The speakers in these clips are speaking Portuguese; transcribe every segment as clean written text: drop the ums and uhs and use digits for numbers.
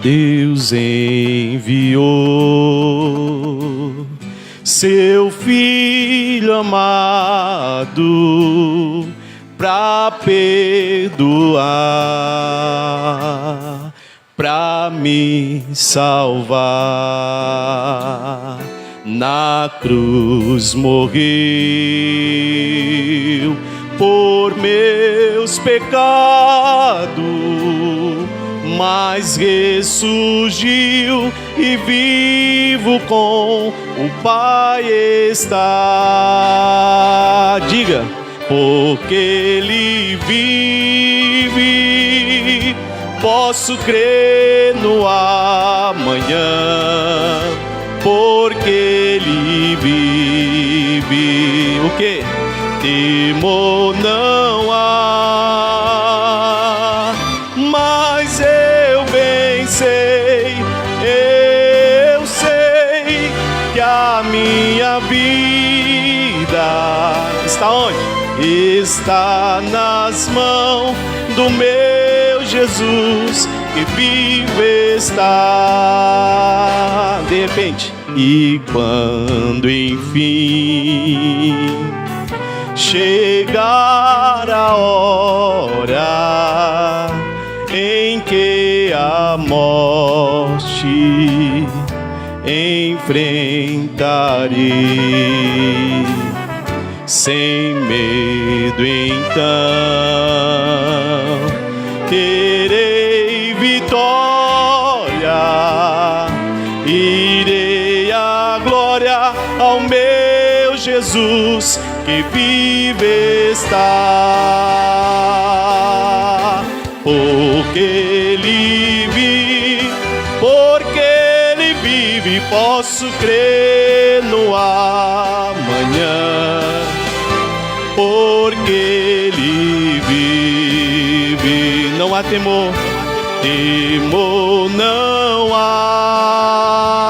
Deus enviou seu Filho amado pra perdoar, pra me salvar. Na cruz morreu por meus pecados, mas ressurgiu e vivo com o Pai está. Diga, porque Ele vive, posso crer no amanhã, porque Ele vive. O que? Temor não há, mas eu bem sei, eu sei que a minha vida está onde? Está nas mãos do meu Jesus, que vive está. De repente, e quando enfim chegar a hora em que a morte enfrentarei, sem medo então terei vitória, irei à glória ao meu Jesus, que vive está. Porque Ele vive, porque Ele vive, posso crer no amanhã, porque Ele vive. Não há temor, temor não há,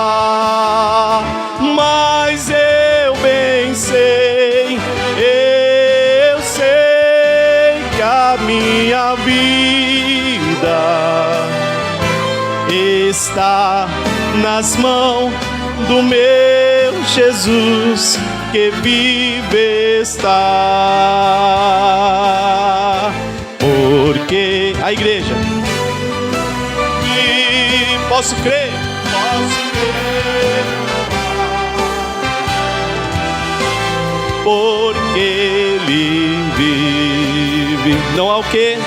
mas eu bem sei, eu sei que a minha vida está nas mãos do meu Jesus, que vive está. Porque a igreja, e posso crer, porque Ele vive. Não há o que?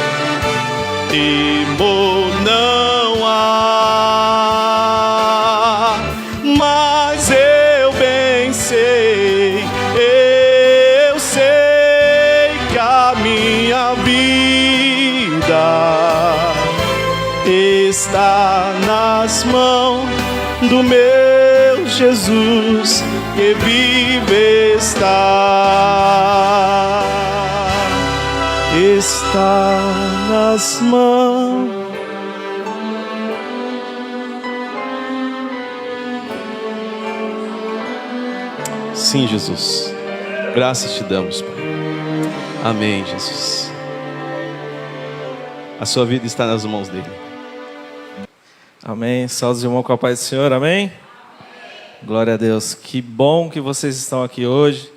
Temor não há, mas eu bem sei, eu sei que a minha vida está nas mãos do meu Jesus, que vive está. Está nas mãos. Sim, Jesus, graças te damos, Pai. Amém, Jesus. A sua vida está nas mãos dele. Amém. Saúde, irmão, com a paz do Senhor. Amém. Glória a Deus. Que bom que vocês estão aqui hoje.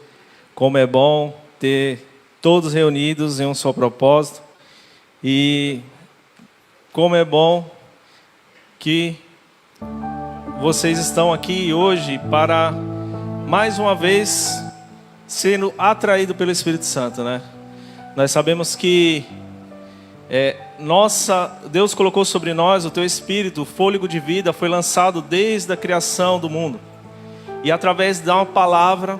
Como é bom ter todos reunidos em um só propósito. E como é bom que vocês estão aqui hoje para, mais uma vez, sendo atraído pelo Espírito Santo, né? Nós sabemos que Deus colocou sobre nós o teu Espírito, o fôlego de vida foi lançado desde a criação do mundo. E através de uma palavra,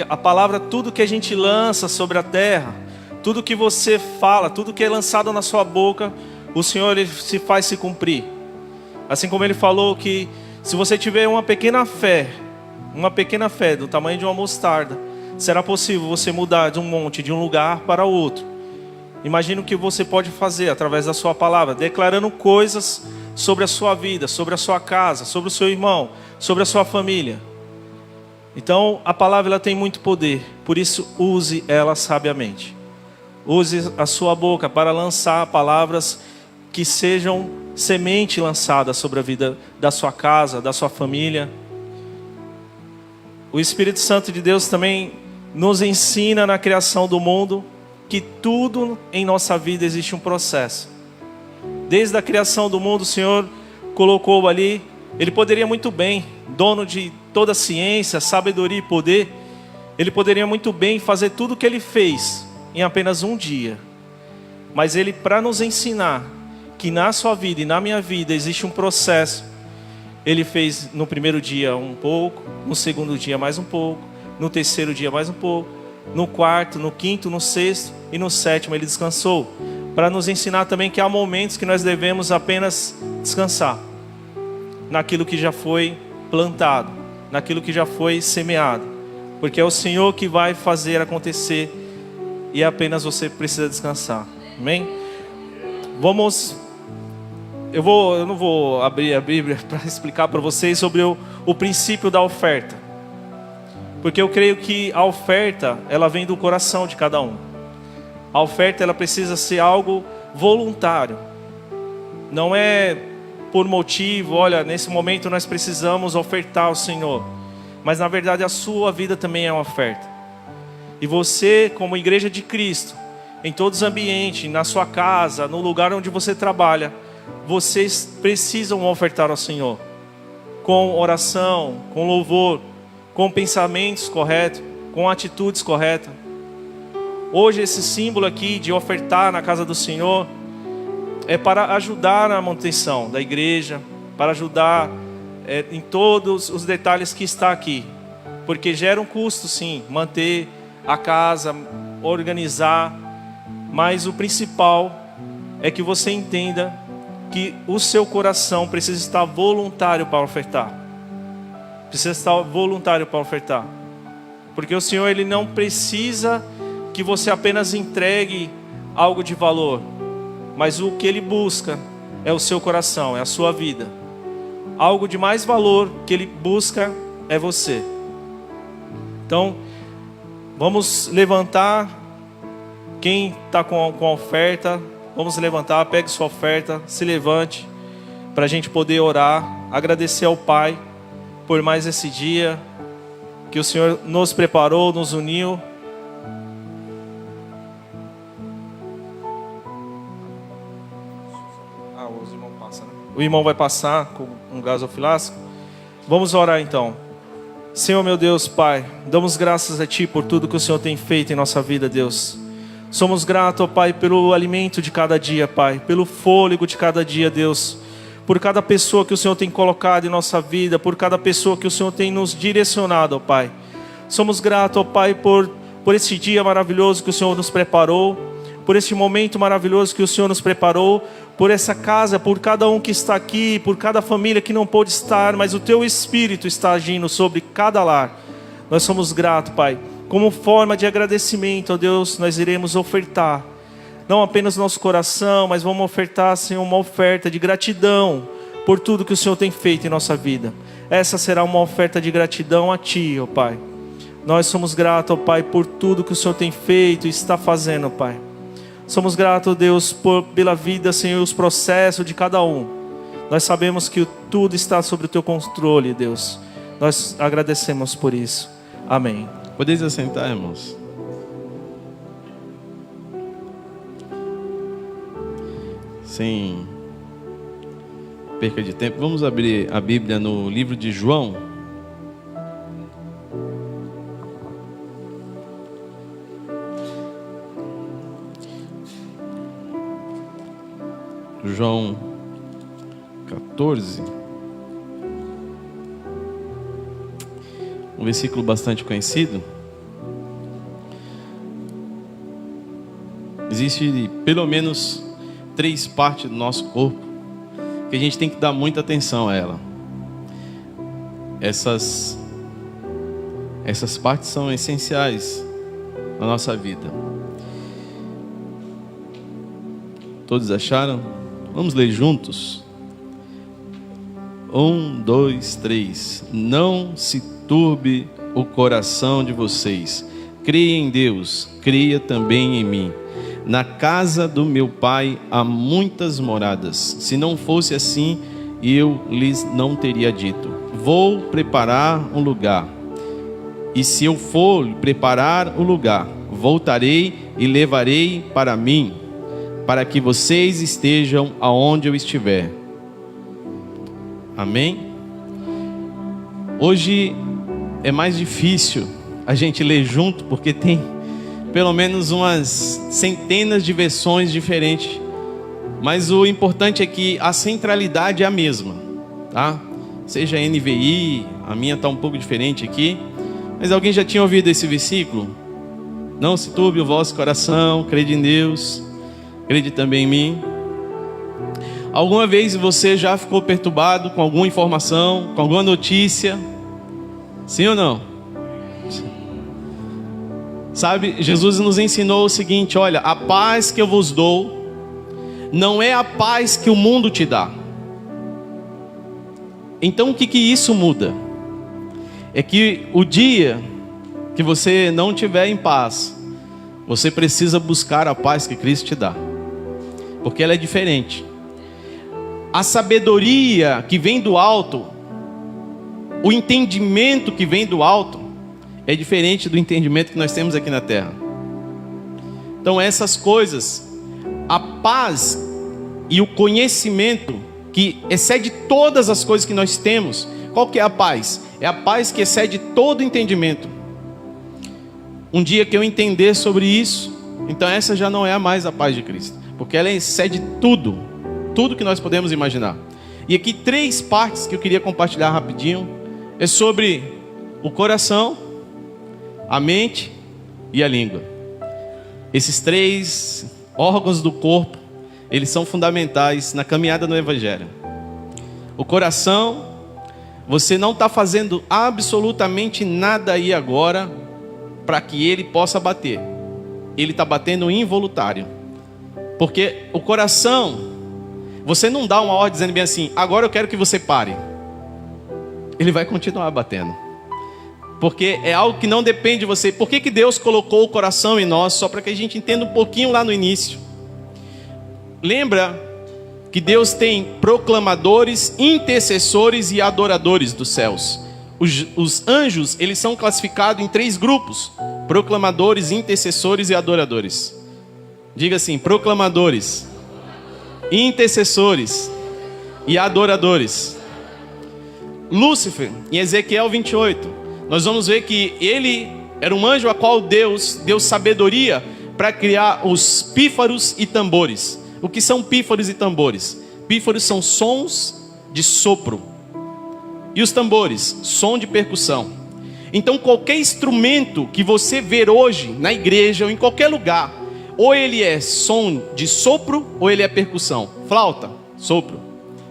a palavra, tudo que a gente lança sobre a terra, tudo que você fala, tudo que é lançado na sua boca, o Senhor ele se faz se cumprir. Assim como Ele falou que se você tiver uma pequena fé do tamanho de uma mostarda, será possível você mudar de um monte, de um lugar para outro. Imagina o que você pode fazer através da sua palavra, declarando coisas sobre a sua vida, sobre a sua casa, sobre o seu irmão, sobre a sua família. Então a palavra ela tem muito poder, por isso use ela sabiamente. Use a sua boca para lançar palavras que sejam semente lançada sobre a vida da sua casa, da sua família. O Espírito Santo de Deus também nos ensina na criação do mundo que tudo em nossa vida existe um processo. Desde a criação do mundo, o Senhor colocou ali, Ele poderia muito bem, dono de toda a ciência, sabedoria e poder, Ele poderia muito bem fazer tudo o que Ele fez em apenas um dia. Mas Ele, para nos ensinar que na sua vida e na minha vida existe um processo, Ele fez no primeiro dia um pouco, no segundo dia mais um pouco, no terceiro dia mais um pouco, no quarto, no quinto, no sexto e no sétimo Ele descansou. Para nos ensinar também que há momentos que nós devemos apenas descansar naquilo que já foi plantado, naquilo que já foi semeado, porque é o Senhor que vai fazer acontecer e apenas você precisa descansar. Amém? Eu não vou abrir a Bíblia para explicar para vocês sobre o princípio da oferta, porque eu creio que a oferta, ela vem do coração de cada um. A oferta, ela precisa ser algo voluntário. Não é por motivo, olha, nesse momento nós precisamos ofertar ao Senhor. Mas na verdade a sua vida também é uma oferta. E você, como igreja de Cristo, em todos os ambientes, na sua casa, no lugar onde você trabalha, vocês precisam ofertar ao Senhor. Com oração, com louvor, com pensamentos corretos, com atitudes corretas. Hoje esse símbolo aqui de ofertar na casa do Senhor é para ajudar na manutenção da igreja, para ajudar em todos os detalhes que está aqui. Porque gera um custo sim, manter a casa, organizar. Mas o principal é que você entenda que o seu coração precisa estar voluntário para ofertar. Precisa estar voluntário para ofertar. Porque o Senhor, Ele não precisa que você apenas entregue algo de valor, mas o que Ele busca é o seu coração, é a sua vida. Algo de mais valor que Ele busca é você. Então, vamos levantar. Quem está com a oferta, vamos levantar, pegue sua oferta, se levante, para a gente poder orar, agradecer ao Pai por mais esse dia que o Senhor nos preparou, nos uniu. O irmão vai passar com um gasofilasco. Vamos orar então. Senhor meu Deus, Pai, damos graças a Ti por tudo que o Senhor tem feito em nossa vida, Deus. Somos gratos, ó Pai, pelo alimento de cada dia, Pai, pelo fôlego de cada dia, Deus. Por cada pessoa que o Senhor tem colocado em nossa vida, por cada pessoa que o Senhor tem nos direcionado, ó Pai. Somos gratos, ó Pai, por esse dia maravilhoso que o Senhor nos preparou, por esse momento maravilhoso que o Senhor nos preparou, por essa casa, por cada um que está aqui, por cada família que não pôde estar, mas o Teu Espírito está agindo sobre cada lar. Nós somos gratos, Pai. Como forma de agradecimento, ó Deus, nós iremos ofertar, não apenas nosso coração, mas vamos ofertar, Senhor, uma oferta de gratidão por tudo que o Senhor tem feito em nossa vida. Essa será uma oferta de gratidão a Ti, ó Pai. Nós somos gratos, ó Pai, por tudo que o Senhor tem feito e está fazendo, ó Pai. Somos gratos, Deus, pela vida, Senhor, e os processos de cada um. Nós sabemos que tudo está sob o Teu controle, Deus. Nós agradecemos por isso. Amém. Podeis assentar, irmãos. Sem perca de tempo, vamos abrir a Bíblia no livro de João. João 14. Um versículo bastante conhecido. Existe pelo menos 3 partes do nosso corpo que a gente tem que dar muita atenção a ela. Essas partes são essenciais na nossa vida. Todos acharam? Vamos ler juntos? 1, 2, 3. Não se turbe o coração de vocês. Creia em Deus, creia também em mim. Na casa do meu pai há muitas moradas. Se não fosse assim, eu lhes não teria dito: vou preparar um lugar. E se eu for preparar o lugar, voltarei e levarei para mim, para que vocês estejam aonde eu estiver. Amém? Hoje é mais difícil a gente ler junto, porque tem pelo menos umas centenas de versões diferentes. Mas o importante é que a centralidade é a mesma, tá? Seja NVI, a minha está um pouco diferente aqui. Mas alguém já tinha ouvido esse versículo? Não se turbe o vosso coração, crede em Deus, crede também em mim. Alguma vez você já ficou perturbado com alguma informação, com alguma notícia? Sim ou não? Sabe, Jesus nos ensinou o seguinte: olha, a paz que eu vos dou não é a paz que o mundo te dá. Então o que isso muda? É que o dia que você não estiver em paz, você precisa buscar a paz que Cristo te dá, porque ela é diferente. A sabedoria que vem do alto, o entendimento que vem do alto, é diferente do entendimento que nós temos aqui na terra. Então essas coisas, a paz e o conhecimento que excede todas as coisas que nós temos. Qual que é a paz? É a paz que excede todo entendimento. Um dia que eu entender sobre isso, então essa já não é mais a paz de Cristo, porque ela excede tudo, tudo que nós podemos imaginar. E aqui 3 partes que eu queria compartilhar rapidinho. É sobre o coração, a mente e a língua. Esses 3 órgãos do corpo, eles são fundamentais na caminhada no Evangelho. O coração, você não está fazendo absolutamente nada aí agora para que ele possa bater. Ele está batendo involuntário. Porque o coração, você não dá uma ordem dizendo bem assim: agora eu quero que você pare. Ele vai continuar batendo. Porque é algo que não depende de você. Por que Deus colocou o coração em nós? Só para que a gente entenda um pouquinho lá no início. Lembra que Deus tem proclamadores, intercessores e adoradores dos céus. Os anjos, eles são classificados em 3 grupos: proclamadores, intercessores e adoradores. Diga assim: proclamadores, intercessores e adoradores. Lúcifer, em Ezequiel 28, nós vamos ver que ele era um anjo a qual Deus deu sabedoria para criar os pífaros e tambores. O que são pífaros e tambores? Pífaros são sons de sopro. E os tambores, som de percussão. Então qualquer instrumento que você ver hoje na igreja ou em qualquer lugar, ou ele é som de sopro ou ele é percussão. Flauta, sopro.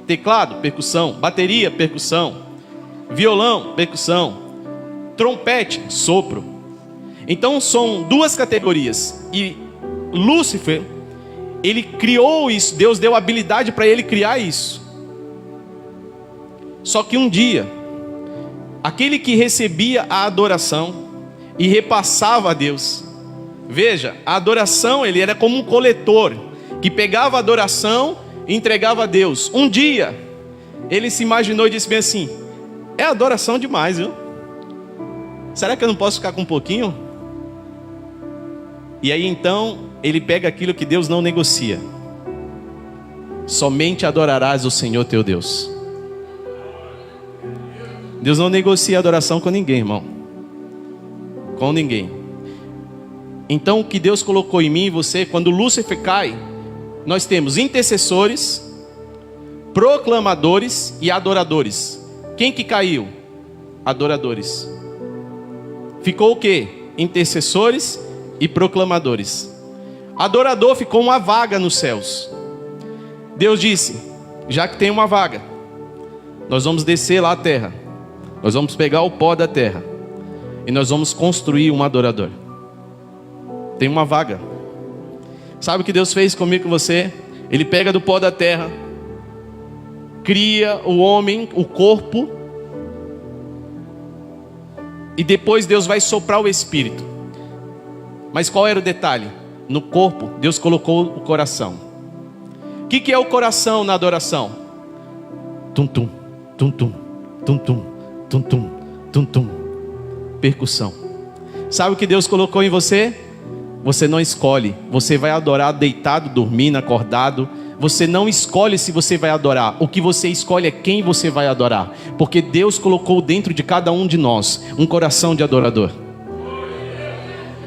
Teclado, percussão. Bateria, percussão. Violão, percussão. Trompete, sopro. Então são 2 categorias. E Lúcifer, ele criou isso. Deus deu habilidade para ele criar isso. Só que um dia, aquele que recebia a adoração e repassava a Deus. Veja, a adoração, ele era como um coletor que pegava a adoração e entregava a Deus. Um dia, ele se imaginou e disse bem assim: é adoração demais, viu? Será que eu não posso ficar com um pouquinho? E aí então, ele pega aquilo que Deus não negocia. Somente adorarás o Senhor teu Deus. Deus não negocia adoração com ninguém, irmão. Com ninguém. Então o que Deus colocou em mim e você, quando Lúcifer cai, nós temos intercessores, proclamadores e adoradores. Quem que caiu? Adoradores. Ficou o quê? Intercessores e proclamadores. Adorador ficou uma vaga nos céus. Deus disse: já que tem uma vaga, nós vamos descer lá à terra. Nós vamos pegar o pó da terra e nós vamos construir um adorador. Tem uma vaga. Sabe o que Deus fez comigo e com você? Ele pega do pó da terra, cria o homem, o corpo, e depois Deus vai soprar o espírito. Mas qual era o detalhe? no corpo, Deus colocou o coração. O que é o coração na adoração? Tum-tum, tum-tum, tum-tum, tum-tum, tum-tum. Percussão. Sabe o que Deus colocou em você? Você não escolhe. Você vai adorar deitado, dormindo, acordado. Você não escolhe se você vai adorar. O que você escolhe é quem você vai adorar. Porque Deus colocou dentro de cada um de nós um coração de adorador.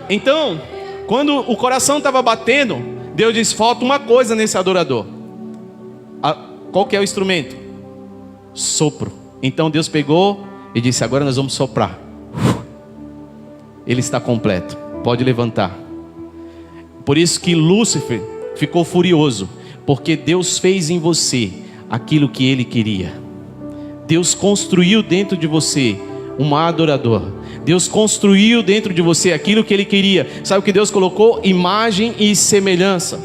Então, quando o coração estava batendo, Deus disse, falta uma coisa nesse adorador. Qual que é o instrumento? Sopro. Então Deus pegou e disse, agora nós vamos soprar. Ele está completo. Pode levantar. Por isso que Lúcifer ficou furioso. Porque Deus fez em você aquilo que Ele queria. Deus construiu dentro de você um adorador. Deus construiu dentro de você aquilo que Ele queria. Sabe o que Deus colocou? Imagem e semelhança.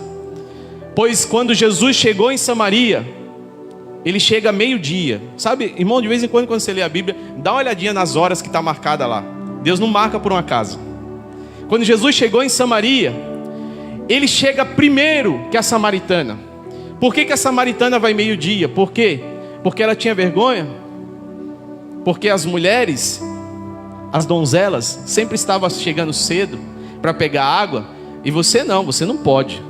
Pois quando Jesus chegou em Samaria, Ele chega meio-dia. Sabe, irmão, de vez em quando você lê a Bíblia, dá uma olhadinha nas horas que está marcada lá. Deus não marca por um acaso. Quando Jesus chegou em Samaria, Ele chega primeiro que a samaritana. Por que a samaritana vai meio-dia? Por quê? Porque ela tinha vergonha? Porque as mulheres, as donzelas, sempre estavam chegando cedo para pegar água. E você não pode.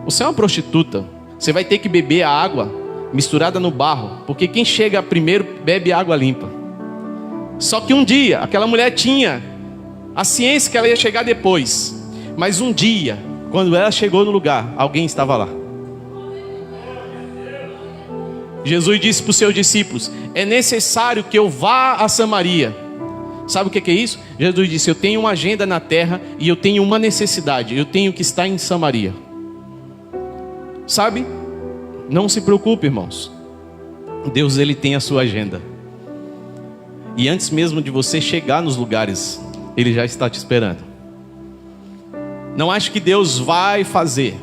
Você é uma prostituta. Você vai ter que beber a água misturada no barro. Porque quem chega primeiro bebe água limpa. Só que um dia, aquela mulher tinha a ciência que ela ia chegar depois. Mas um dia, quando ela chegou no lugar, alguém estava lá. Jesus disse para os seus discípulos, é necessário que eu vá a Samaria. Sabe o que é isso? Jesus disse, eu tenho uma agenda na terra e eu tenho uma necessidade. Eu tenho que estar em Samaria. Sabe? Não se preocupe, irmãos. Deus, Ele tem a sua agenda. E antes mesmo de você chegar nos lugares, Ele já está te esperando. Não ache que Deus vai fazer.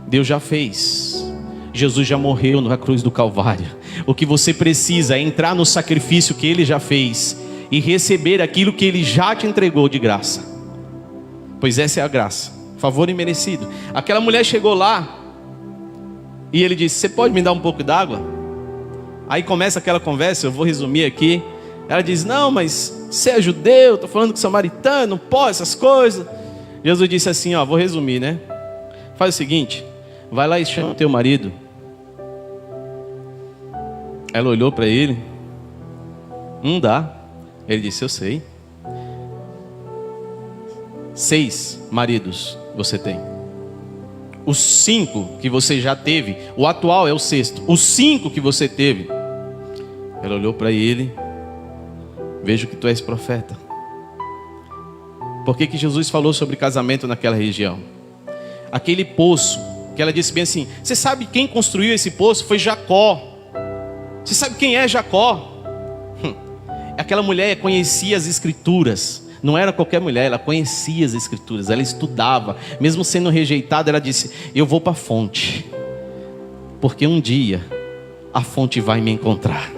Deus já fez. Jesus já morreu na cruz do Calvário. O que você precisa é entrar no sacrifício que Ele já fez e receber aquilo que Ele já te entregou de graça. Pois essa é a graça, favor imerecido. Aquela mulher chegou lá e Ele disse, você pode me dar um pouco d'água? Aí começa aquela conversa, eu vou resumir aqui. Ela diz, não, mas você é judeu, estou falando com samaritano, não pode essas coisas. Jesus disse assim, ó, vou resumir, né? Faz o seguinte, vai lá e chama o teu marido. Ela olhou para ele. Não dá. Ele disse, eu sei. 6 maridos você tem. Os 5 que você já teve, o atual é o 6º. Os 5 que você teve. Ela olhou para ele. Vejo que tu és profeta. Por que Jesus falou sobre casamento naquela região? Aquele poço, que ela disse bem assim, você sabe quem construiu esse poço? Foi Jacó. Você sabe quem é Jacó? Aquela mulher conhecia as escrituras. Não era qualquer mulher, ela conhecia as escrituras. Ela estudava. Mesmo sendo rejeitada, ela disse, eu vou para a fonte. Porque um dia a fonte vai me encontrar.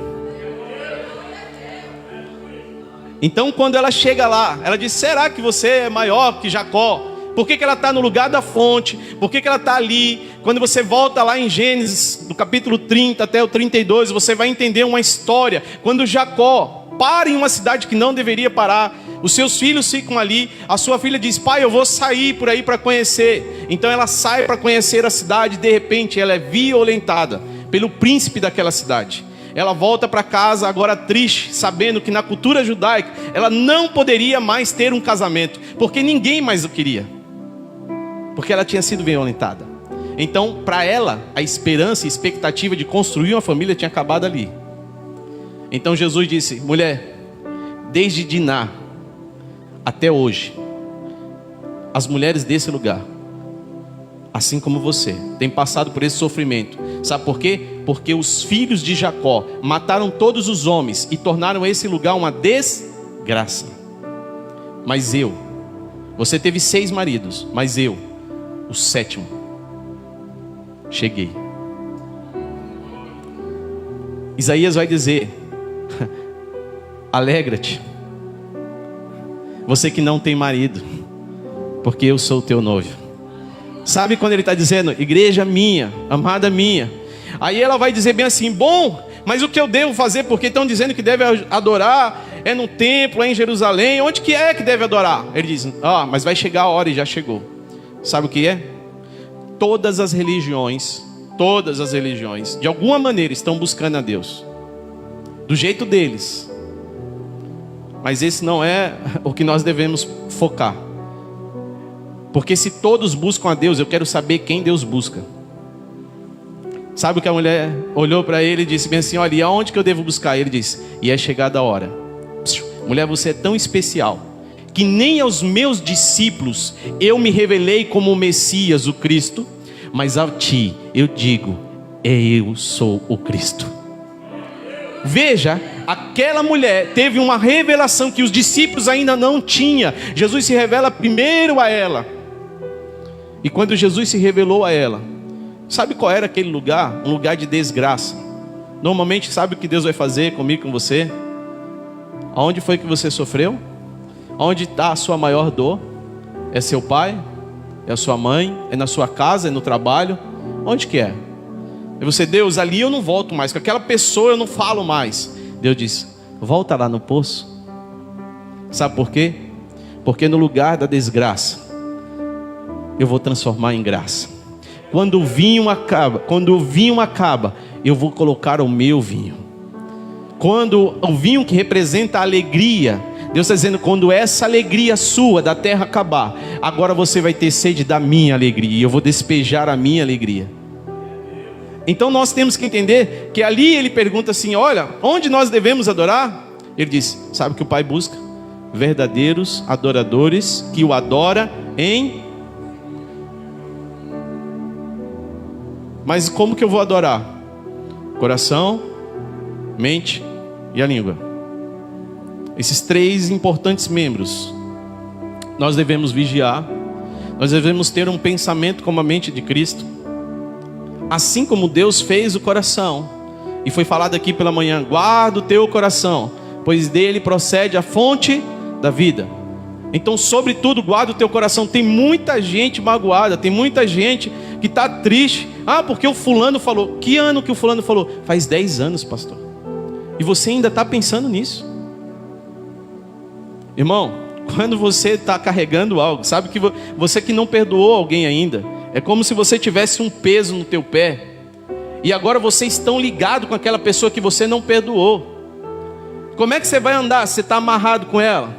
Então quando ela chega lá, ela diz, será que você é maior que Jacó? Por que ela está no lugar da fonte? Por que ela está ali? Quando você volta lá em Gênesis, do capítulo 30 até o 32, você vai entender uma história. Quando Jacó para em uma cidade que não deveria parar, os seus filhos ficam ali, a sua filha diz, pai, eu vou sair por aí para conhecer. Então ela sai para conhecer a cidade e de repente ela é violentada pelo príncipe daquela cidade. Ela volta para casa agora triste, sabendo que na cultura judaica ela não poderia mais ter um casamento, porque ninguém mais o queria. Porque ela tinha sido violentada. Então, para ela, a esperança e expectativa de construir uma família tinha acabado ali. Então Jesus disse, mulher, desde Diná até hoje, as mulheres desse lugar, assim como você, têm passado por esse sofrimento. Sabe por quê? Porque os filhos de Jacó mataram todos os homens e tornaram esse lugar uma desgraça. Mas você teve 6 maridos, mas o 7º, cheguei. Isaías vai dizer, alegra-te, você que não tem marido, porque eu sou o teu noivo. Sabe quando ele está dizendo, igreja minha, amada minha? Aí ela vai dizer bem assim, bom, mas o que eu devo fazer? Porque estão dizendo que deve adorar, é no templo, é em Jerusalém, onde que é que deve adorar? Ele diz, mas vai chegar a hora e já chegou. Sabe o que é? Todas as religiões, de alguma maneira estão buscando a Deus, do jeito deles. Mas esse não é o que nós devemos focar. Porque se todos buscam a Deus, eu quero saber quem Deus busca. Sabe o que a mulher olhou para ele e disse bem assim, olha, e aonde que eu devo buscar? Ele disse, e é chegada a hora. Mulher, você é tão especial, que nem aos meus discípulos eu me revelei como o Messias, o Cristo, mas a ti eu digo, eu sou o Cristo. Veja, aquela mulher teve uma revelação que os discípulos ainda não tinham. Jesus se revela primeiro a ela. E quando Jesus se revelou a ela, sabe qual era aquele lugar? Um lugar de desgraça. Normalmente, sabe o que Deus vai fazer comigo, com você? Aonde foi que você sofreu? Onde está a sua maior dor? É seu pai? É a sua mãe? É na sua casa? É no trabalho? Onde que é? E você, Deus, ali eu não volto mais. Com aquela pessoa eu não falo mais. Deus diz, volta lá no poço. Sabe por quê? Porque no lugar da desgraça, eu vou transformar em graça. Quando o vinho acaba, eu vou colocar o meu vinho. Quando o vinho que representa a alegria, Deus está dizendo, quando essa alegria sua da terra acabar, agora você vai ter sede da minha alegria, e eu vou despejar a minha alegria. Então nós temos que entender que ali ele pergunta assim, olha, onde nós devemos adorar? Ele diz, sabe o que o Pai busca? Verdadeiros adoradores que o adoram em... Mas como que eu vou adorar? Coração, mente e a língua. Esses três importantes membros. Nós devemos vigiar. Nós devemos ter um pensamento como a mente de Cristo. Assim como Deus fez o coração. E foi falado aqui pela manhã. Guarda o teu coração, pois dele procede a fonte da vida. Então, sobretudo, guarda o teu coração. Tem muita gente magoada. Tem muita gente que está triste. Porque o fulano falou. Que ano que o fulano falou? Faz 10 anos, pastor. E você ainda está pensando nisso. Irmão, quando você está carregando algo, sabe que você que não perdoou alguém ainda, é como se você tivesse um peso no teu pé. E agora vocês estão ligados com aquela pessoa que você não perdoou. Como é que você vai andar se você está amarrado com ela?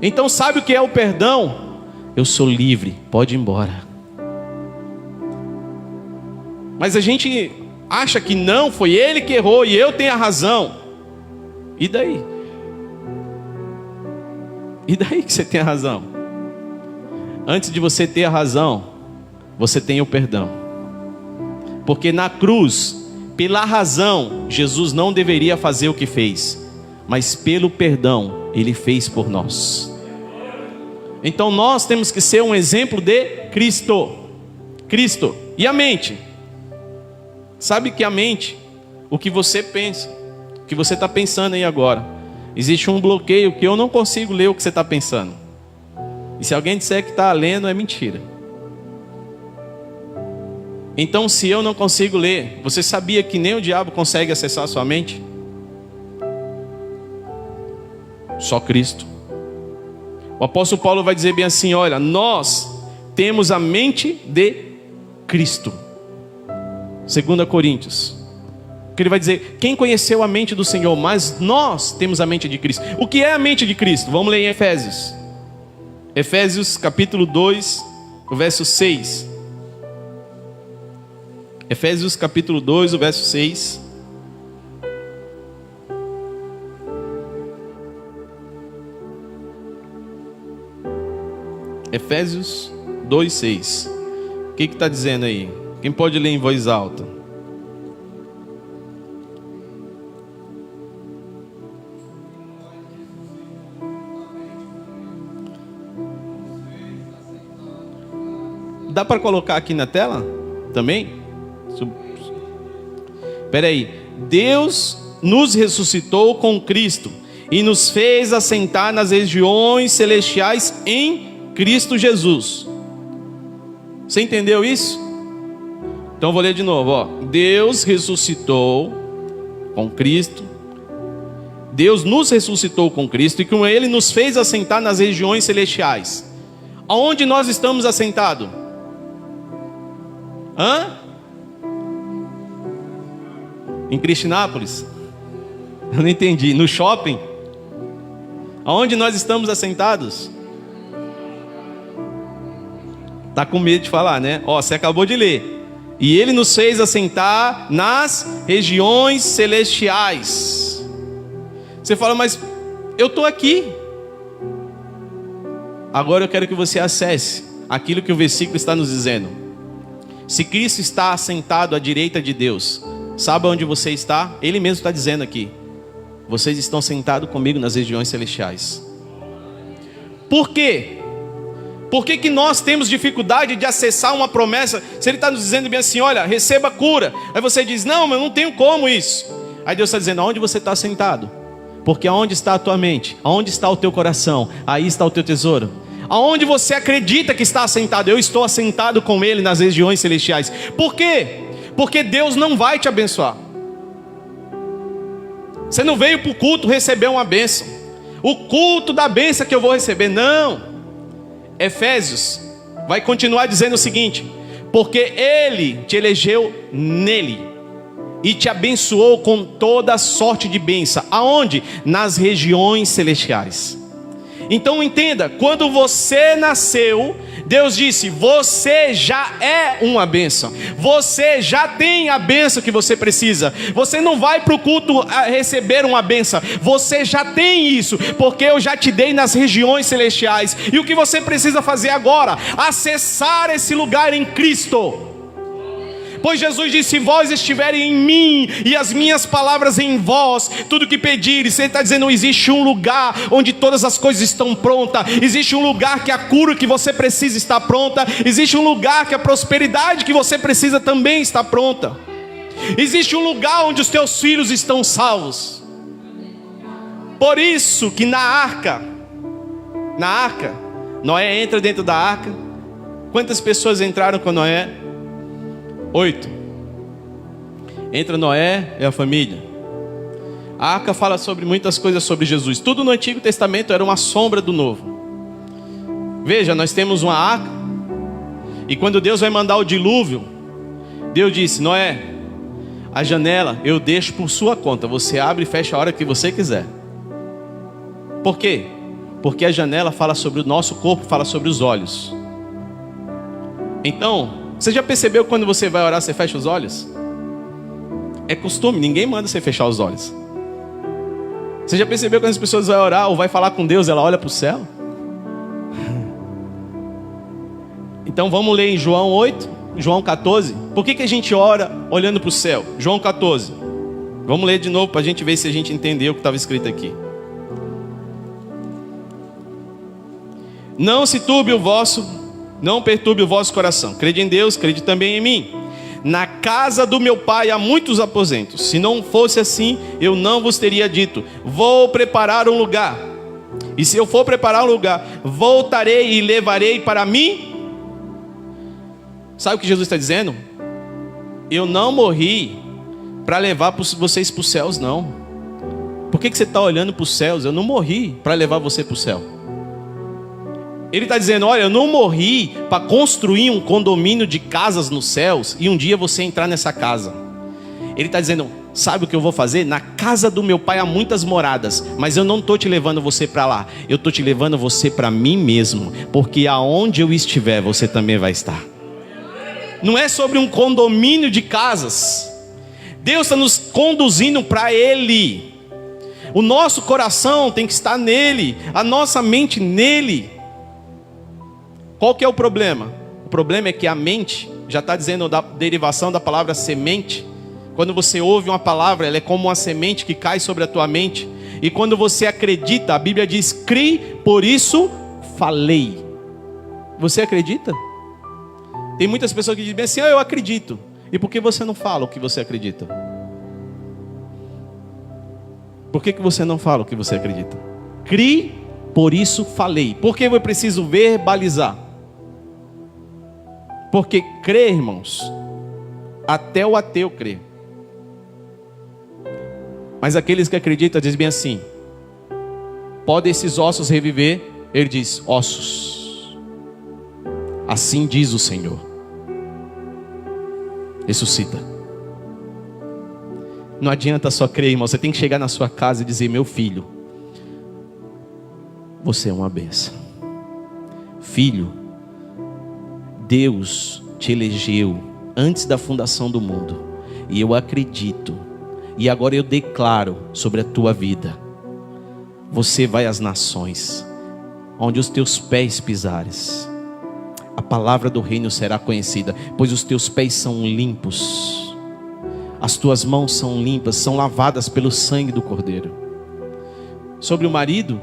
Então sabe o que é o perdão? Eu sou livre, pode ir embora. Mas a gente acha que não, foi ele que errou e eu tenho a razão. E daí? E daí que você tem a razão? Antes de você ter a razão, você tem o perdão. Porque na cruz, pela razão, Jesus não deveria fazer o que fez, mas pelo perdão, Ele fez por nós. Então nós temos que ser um exemplo de Cristo. Cristo. E a mente? Sabe que a mente, o que você pensa, o que você está pensando aí agora, existe um bloqueio que eu não consigo ler o que você está pensando. E se alguém disser que está lendo, é mentira. Então, se eu não consigo ler, você sabia que nem o diabo consegue acessar a sua mente? Só Cristo. O apóstolo Paulo vai dizer bem assim, olha, nós temos a mente de Cristo. 2 Coríntios. Que ele vai dizer, quem conheceu a mente do Senhor? Mas nós temos a mente de Cristo. O que é a mente de Cristo? Vamos ler em Efésios. Efésios capítulo 2, o verso 6. Efésios capítulo 2, o verso 6. Efésios 2, 6. O que está dizendo aí? Quem pode ler em voz alta? Dá para colocar aqui na tela também? Espera aí. Deus nos ressuscitou com Cristo e nos fez assentar nas regiões celestiais em Cristo Jesus. Você entendeu isso? Então eu vou ler de novo, ó. Deus ressuscitou com Cristo. Deus nos ressuscitou com Cristo e com Ele nos fez assentar nas regiões celestiais. Aonde nós estamos assentados? Em Cristinápolis? Eu não entendi. No shopping? Aonde nós estamos assentados? Tá com medo de falar, né? Ó, você acabou de ler. E Ele nos fez assentar nas regiões celestiais. Você fala, mas eu estou aqui. Agora eu quero que você acesse aquilo que o versículo está nos dizendo. Se Cristo está assentado à direita de Deus, sabe onde você está? Ele mesmo está dizendo aqui: vocês estão sentados comigo nas regiões celestiais. Por quê? Por que nós temos dificuldade de acessar uma promessa? Se Ele está nos dizendo bem assim, olha, receba cura. Aí você diz, não, mas eu não tenho como isso. Aí Deus está dizendo, aonde você está sentado? Porque aonde está a tua mente? Aonde está o teu coração? Aí está o teu tesouro. Aonde você acredita que está assentado? Eu estou assentado com Ele nas regiões celestiais. Por quê? Porque Deus não vai te abençoar. Você não veio para o culto receber uma bênção. O culto da bênção que eu vou receber, não. Efésios vai continuar dizendo o seguinte: porque Ele te elegeu nele e te abençoou com toda sorte de bênção. Aonde? Nas regiões celestiais. Então entenda, quando você nasceu, Deus disse, você já é uma bênção. Você já tem a bênção que você precisa. Você não vai para o culto receber uma bênção. Você já tem isso, porque eu já te dei nas regiões celestiais. E o que você precisa fazer agora? Acessar esse lugar em Cristo. Pois Jesus disse, se vós estiverem em mim e as minhas palavras em vós, tudo que pedires. Ele está dizendo, existe um lugar onde todas as coisas estão prontas. Existe um lugar que a cura que você precisa está pronta. Existe um lugar que a prosperidade que você precisa também está pronta. Existe um lugar onde os teus filhos estão salvos. Por isso que na arca, Noé entra dentro da arca. Quantas pessoas entraram com Noé? 8. Entra Noé e a família. A arca fala sobre muitas coisas sobre Jesus. Tudo no Antigo Testamento era uma sombra do Novo. Veja, nós temos uma arca. E quando Deus vai mandar o dilúvio, Deus disse, Noé, a janela eu deixo por sua conta. Você abre e fecha a hora que você quiser. Por quê? Porque a janela fala sobre o nosso corpo, fala sobre os olhos. Então, você já percebeu que quando você vai orar, você fecha os olhos? É costume, ninguém manda você fechar os olhos. Você já percebeu que quando as pessoas vão orar ou vai falar com Deus, ela olha para o céu? Então vamos ler em João 8, João 14. Por que a gente ora olhando para o céu? João 14. Vamos ler de novo para a gente ver se a gente entendeu o que estava escrito aqui. Não perturbe o vosso coração. Crede em Deus, crede também em mim. Na casa do meu pai há muitos aposentos. Se não fosse assim, eu não vos teria dito, vou preparar um lugar. E se eu for preparar um lugar, voltarei e levarei para mim. Sabe o que Jesus está dizendo? Eu não morri para levar vocês para os céus, não. Por que você está olhando para os céus? Eu não morri para levar você para o céu. Ele está dizendo, olha, eu não morri para construir um condomínio de casas nos céus e um dia você entrar nessa casa. Ele está dizendo, sabe o que eu vou fazer? Na casa do meu pai há muitas moradas, mas eu não estou te levando você para lá. Eu estou te levando você para mim mesmo, porque aonde eu estiver, você também vai estar. Não é sobre um condomínio de casas. Deus está nos conduzindo para Ele. O nosso coração tem que estar nele, a nossa mente nele. Qual que é o problema? O problema é que a mente, já está dizendo da derivação da palavra semente. Quando você ouve uma palavra, ela é como uma semente que cai sobre a tua mente. E quando você acredita, a Bíblia diz, crie, por isso falei. Você acredita? Tem muitas pessoas que dizem assim, eu acredito. E por que você não fala o que você acredita? Por que você não fala o que você acredita? Crie, por isso falei. Por que eu preciso verbalizar? Porque crer, irmãos, até o ateu crê. Mas aqueles que acreditam dizem bem assim: podem esses ossos reviver? Ele diz: ossos. Assim diz o Senhor. Ressuscita. Não adianta só crer, irmão. Você tem que chegar na sua casa e dizer: meu filho, você é uma bênção. Filho, Deus te elegeu antes da fundação do mundo. E eu acredito. E agora eu declaro sobre a tua vida: você vai às nações, onde os teus pés pisares, a palavra do reino será conhecida, pois os teus pés são limpos, as tuas mãos são limpas, são lavadas pelo sangue do Cordeiro. Sobre o marido,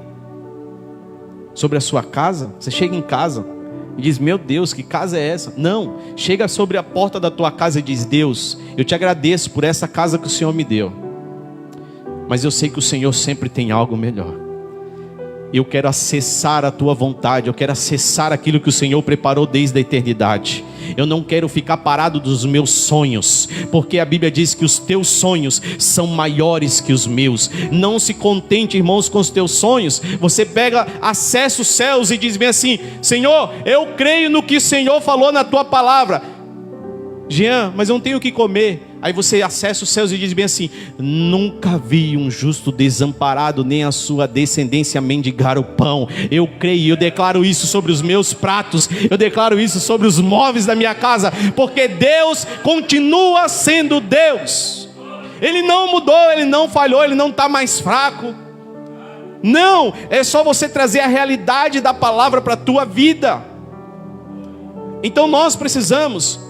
sobre a sua casa, você chega em casa e diz: meu Deus, que casa é essa? Não, chega sobre a porta da tua casa e diz: Deus, eu te agradeço por essa casa que o Senhor me deu, mas eu sei que o Senhor sempre tem algo melhor. Eu quero acessar a tua vontade, eu quero acessar aquilo que o Senhor preparou desde a eternidade. Eu não quero ficar parado dos meus sonhos, porque a Bíblia diz que os teus sonhos são maiores que os meus. Não se contente, irmãos, com os teus sonhos. Você pega, acessa os céus e diz bem assim: Senhor, eu creio no que o Senhor falou na tua palavra. Jean, mas eu não tenho o que comer. Aí você acessa os céus e diz bem assim: nunca vi um justo desamparado, nem a sua descendência mendigar o pão. Eu creio, eu declaro isso sobre os meus pratos, eu declaro isso sobre os móveis da minha casa, porque Deus continua sendo Deus. Ele não mudou, Ele não falhou, Ele não está mais fraco. Não, é só você trazer a realidade da palavra para a tua vida. Então nós precisamos.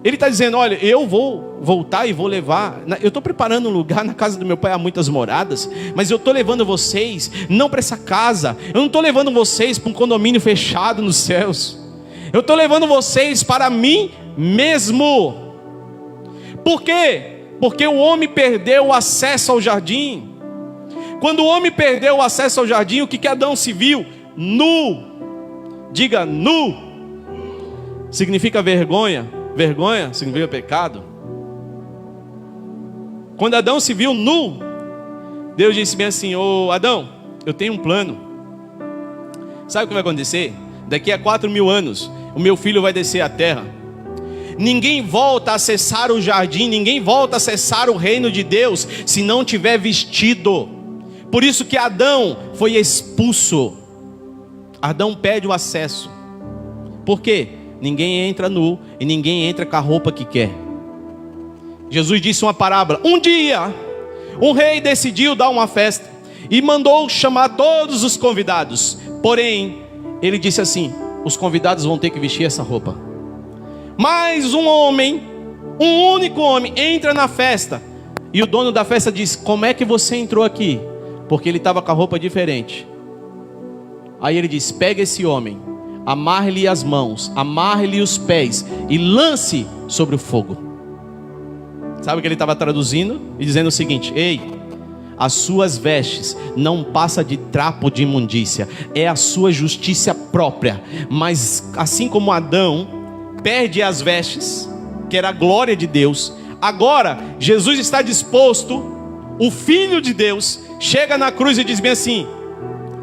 Ele está dizendo: olha, eu vou voltar e vou levar. Eu estou preparando um lugar na casa do meu pai, há muitas moradas. Mas eu estou levando vocês não para essa casa. Eu não estou levando vocês para um condomínio fechado nos céus. Eu estou levando vocês para mim mesmo. Por quê? Porque o homem perdeu o acesso ao jardim. Quando o homem perdeu o acesso ao jardim, o que Adão se viu? Nu. Diga: nu. Significa vergonha. Vergonha significa pecado. Quando Adão se viu nu, Deus disse bem assim: ô Adão, eu tenho um plano. Sabe o que vai acontecer? Daqui a 4.000 anos, o meu filho vai descer à terra. Ninguém volta a acessar o jardim, ninguém volta a acessar o reino de Deus se não tiver vestido. Por isso que Adão foi expulso. Adão pede o acesso. Por quê? Ninguém entra nu e ninguém entra com a roupa que quer. Jesus disse uma parábola: um dia um rei decidiu dar uma festa e mandou chamar todos os convidados. Porém, ele disse assim: os convidados vão ter que vestir essa roupa. Mas um homem, um único homem, entra na festa. E o dono da festa diz: como é que você entrou aqui? Porque ele estava com a roupa diferente. Aí ele diz: pega esse homem, amarre-lhe as mãos, amarre-lhe os pés e lance sobre o fogo. Sabe o que ele estava traduzindo? E dizendo o seguinte: ei, as suas vestes não passa de trapo de imundícia, é a sua justiça própria. Mas assim como Adão perde as vestes, que era a glória de Deus, agora Jesus está disposto, o Filho de Deus chega na cruz e diz bem assim: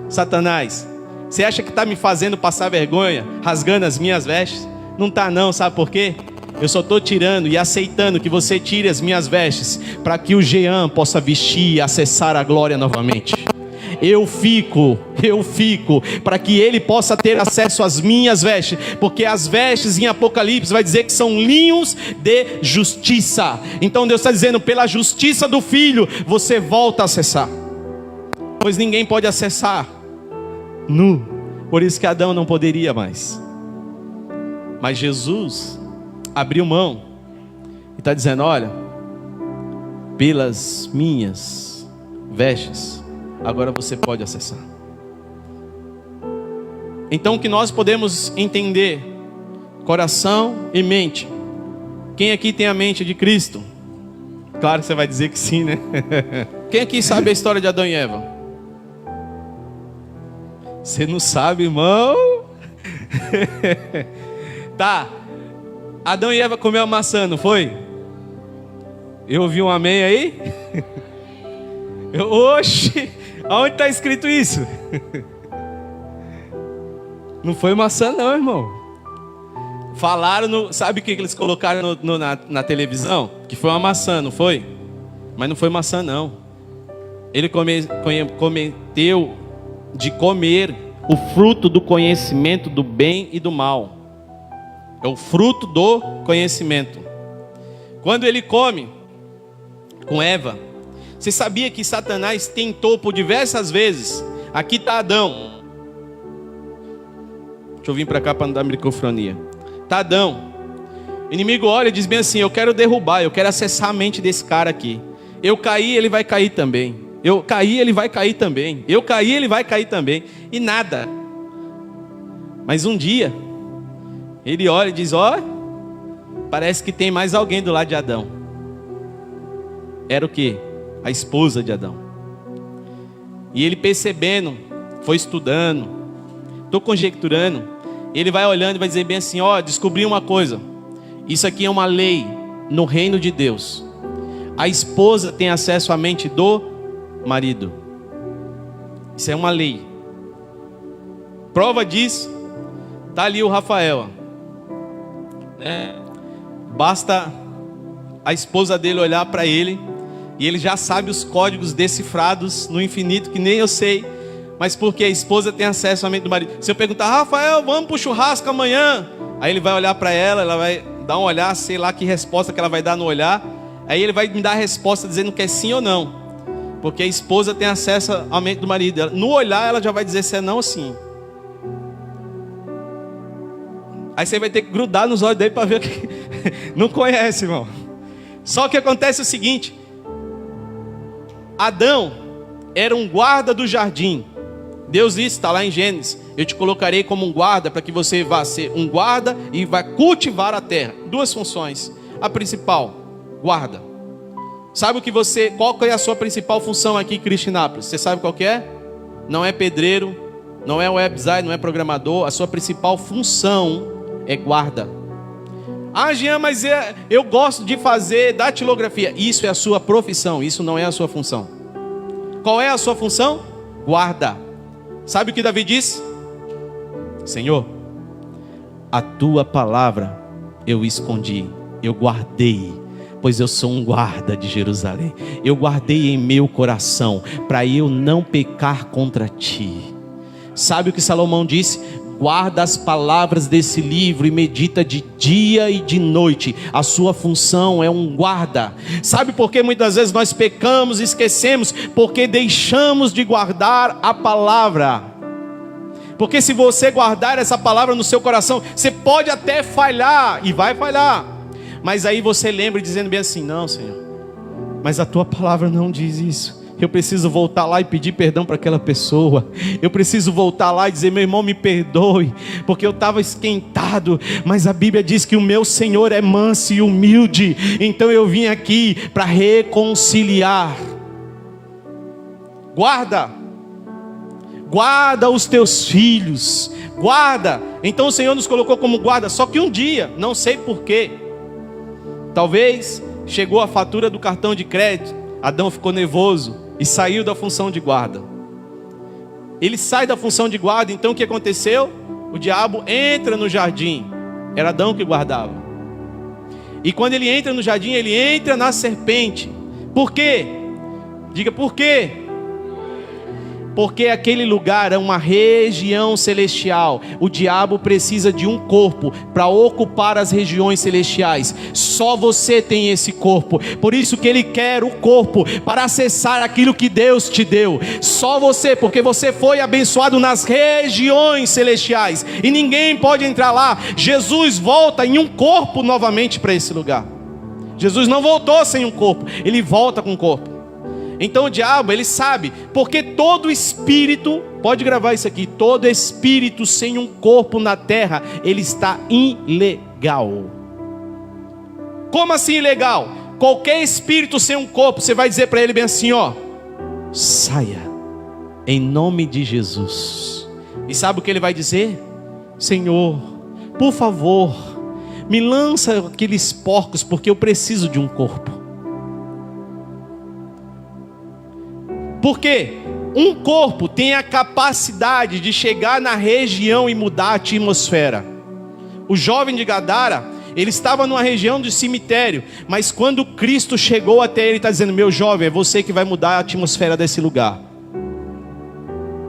Satanás, você acha que está me fazendo passar vergonha, rasgando as minhas vestes? Não está não, sabe por quê? Eu só estou tirando e aceitando que você tire as minhas vestes, para que o Jean possa vestir e acessar a glória novamente. Eu fico, para que ele possa ter acesso às minhas vestes, porque as vestes em Apocalipse vai dizer que são linhos de justiça. Então Deus está dizendo: pela justiça do Filho, você volta a acessar, pois ninguém pode acessar nu, por isso que Adão não poderia mais. Mas Jesus abriu mão e está dizendo: olha, pelas minhas vestes, agora você pode acessar. Então o que nós podemos entender, coração e mente. Quem aqui tem a mente de Cristo? Claro que você vai dizer que sim, né? Quem aqui sabe a história de Adão e Eva? Você não sabe, irmão? Tá, Adão e Eva comeu a maçã, não foi? Eu ouvi um amém aí? Oxe, aonde está escrito isso? Não foi maçã não, irmão. Falaram, sabe o que eles colocaram na televisão? Que foi uma maçã, não foi? Mas não foi maçã não. Ele cometeu de comer o fruto do conhecimento do bem e do mal. É o fruto do conhecimento. Quando ele come com Eva, você sabia que Satanás tentou por diversas vezes? Aqui está Adão. Deixa eu vir para cá para não dar microfonia. Está Adão. O inimigo olha e diz bem assim: eu quero derrubar, eu quero acessar a mente desse cara aqui. Eu caí, ele vai cair também. Eu caí, ele vai cair também. Eu caí, ele vai cair também. E nada. Mas um dia, ele olha e diz: ó, parece que tem mais alguém do lado de Adão. Era o quê? A esposa de Adão. E ele percebendo, foi estudando, estou conjecturando, ele vai olhando e vai dizer bem assim: ó, descobri uma coisa. Isso aqui é uma lei no reino de Deus. A esposa tem acesso à mente do marido. Isso é uma lei. Prova disso, está ali o Rafael. Basta a esposa dele olhar para ele e ele já sabe os códigos decifrados no infinito que nem eu sei, mas porque a esposa tem acesso à mente do marido. Se eu perguntar: Rafael, vamos para o churrasco amanhã? Aí ele vai olhar para ela, ela vai dar um olhar, sei lá que resposta que ela vai dar no olhar. Aí ele vai me dar a resposta dizendo que é sim ou não, porque a esposa tem acesso à mente do marido. No olhar ela já vai dizer se é não ou sim. Aí você vai ter que grudar nos olhos dele para ver o que... Não conhece, irmão. Só que acontece o seguinte: Adão era um guarda do jardim. Deus disse, está lá em Gênesis: eu te colocarei como um guarda, para que você vá ser um guarda e vá cultivar a terra. Duas funções. A principal, guarda. Sabe qual que é a sua principal função aqui em Cristinápolis? Você sabe qual que é? Não é pedreiro, não é web designer, não é programador. A sua principal função é guarda. Ah, Jean, mas eu gosto de fazer datilografia. Isso é a sua profissão, isso não é a sua função. Qual é a sua função? Guarda. Sabe o que Davi disse? Senhor, a tua palavra eu escondi, eu guardei, pois eu sou um guarda de Jerusalém. Eu guardei em meu coração, para eu não pecar contra ti. Sabe o que Salomão disse? Guarda as palavras desse livro e medita de dia e de noite. A sua função é um guarda. Sabe por que muitas vezes nós pecamos e esquecemos? Porque deixamos de guardar a palavra. Porque se você guardar essa palavra no seu coração, você pode até falhar, e vai falhar, mas aí você lembra dizendo bem assim: não, Senhor, mas a tua palavra não diz isso. Eu preciso voltar lá e pedir perdão para aquela pessoa. Eu preciso voltar lá e dizer: meu irmão, me perdoe, porque eu estava esquentado, mas a Bíblia diz que o meu Senhor é manso e humilde, então eu vim aqui para reconciliar. Guarda os teus filhos, guarda. Então o Senhor nos colocou como guarda. Só que um dia, não sei porquê, talvez chegou a fatura do cartão de crédito, Adão ficou nervoso e saiu da função de guarda. Ele sai da função de guarda, então o que aconteceu? O diabo entra no jardim. Era Adão que guardava. E quando ele entra no jardim, ele entra na serpente. Por quê? Diga por quê? Porque aquele lugar é uma região celestial. O diabo precisa de um corpo para ocupar as regiões celestiais. Só você tem esse corpo. Por isso que ele quer o corpo para acessar aquilo que Deus te deu. Só você, porque você foi abençoado nas regiões celestiais e ninguém pode entrar lá. Jesus volta em um corpo novamente para esse lugar. Jesus não voltou sem um corpo, ele volta com um corpo. Então o diabo, ele sabe, porque todo espírito, pode gravar isso aqui, todo espírito sem um corpo na terra, ele está ilegal. Como assim ilegal? Qualquer espírito sem um corpo, você vai dizer para ele bem assim, ó: saia, em nome de Jesus. E sabe o que ele vai dizer? Senhor, por favor, Me lança aqueles porcos, porque eu preciso de um corpo. Porque um corpo tem a capacidade de chegar na região e mudar a atmosfera. O jovem de Gadara, ele estava numa região de cemitério, mas quando Cristo chegou até ele, ele está dizendo: meu jovem, é você que vai mudar a atmosfera desse lugar.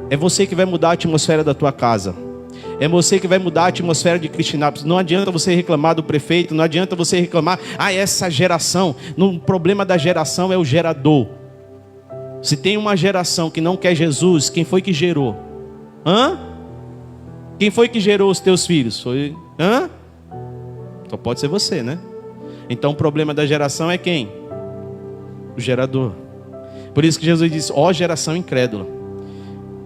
É você que vai mudar a atmosfera da tua casa. É você que vai mudar a atmosfera de Cristianápolis. Não adianta você reclamar do prefeito, não adianta você reclamar, essa geração. O problema da geração é o gerador. Se tem uma geração que não quer Jesus, quem foi que gerou? Quem foi que gerou os teus filhos? Foi? Só pode ser você, né? Então o problema da geração é quem? O gerador. Por isso que Jesus disse: ó geração incrédula.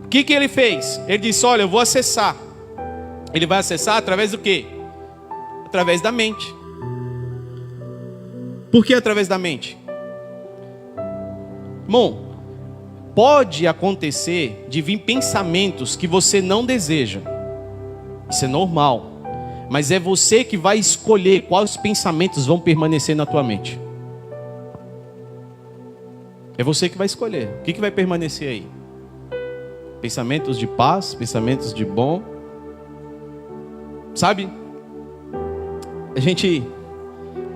O que ele fez? Ele disse: olha, eu vou acessar. Ele vai acessar através do quê? Através da mente. Por que através da mente? Bom, pode acontecer de vir pensamentos que você não deseja. Isso é normal. Mas é você que vai escolher quais pensamentos vão permanecer na tua mente. É você que vai escolher. O que vai permanecer aí? Pensamentos de paz, pensamentos de bom. Sabe? A gente,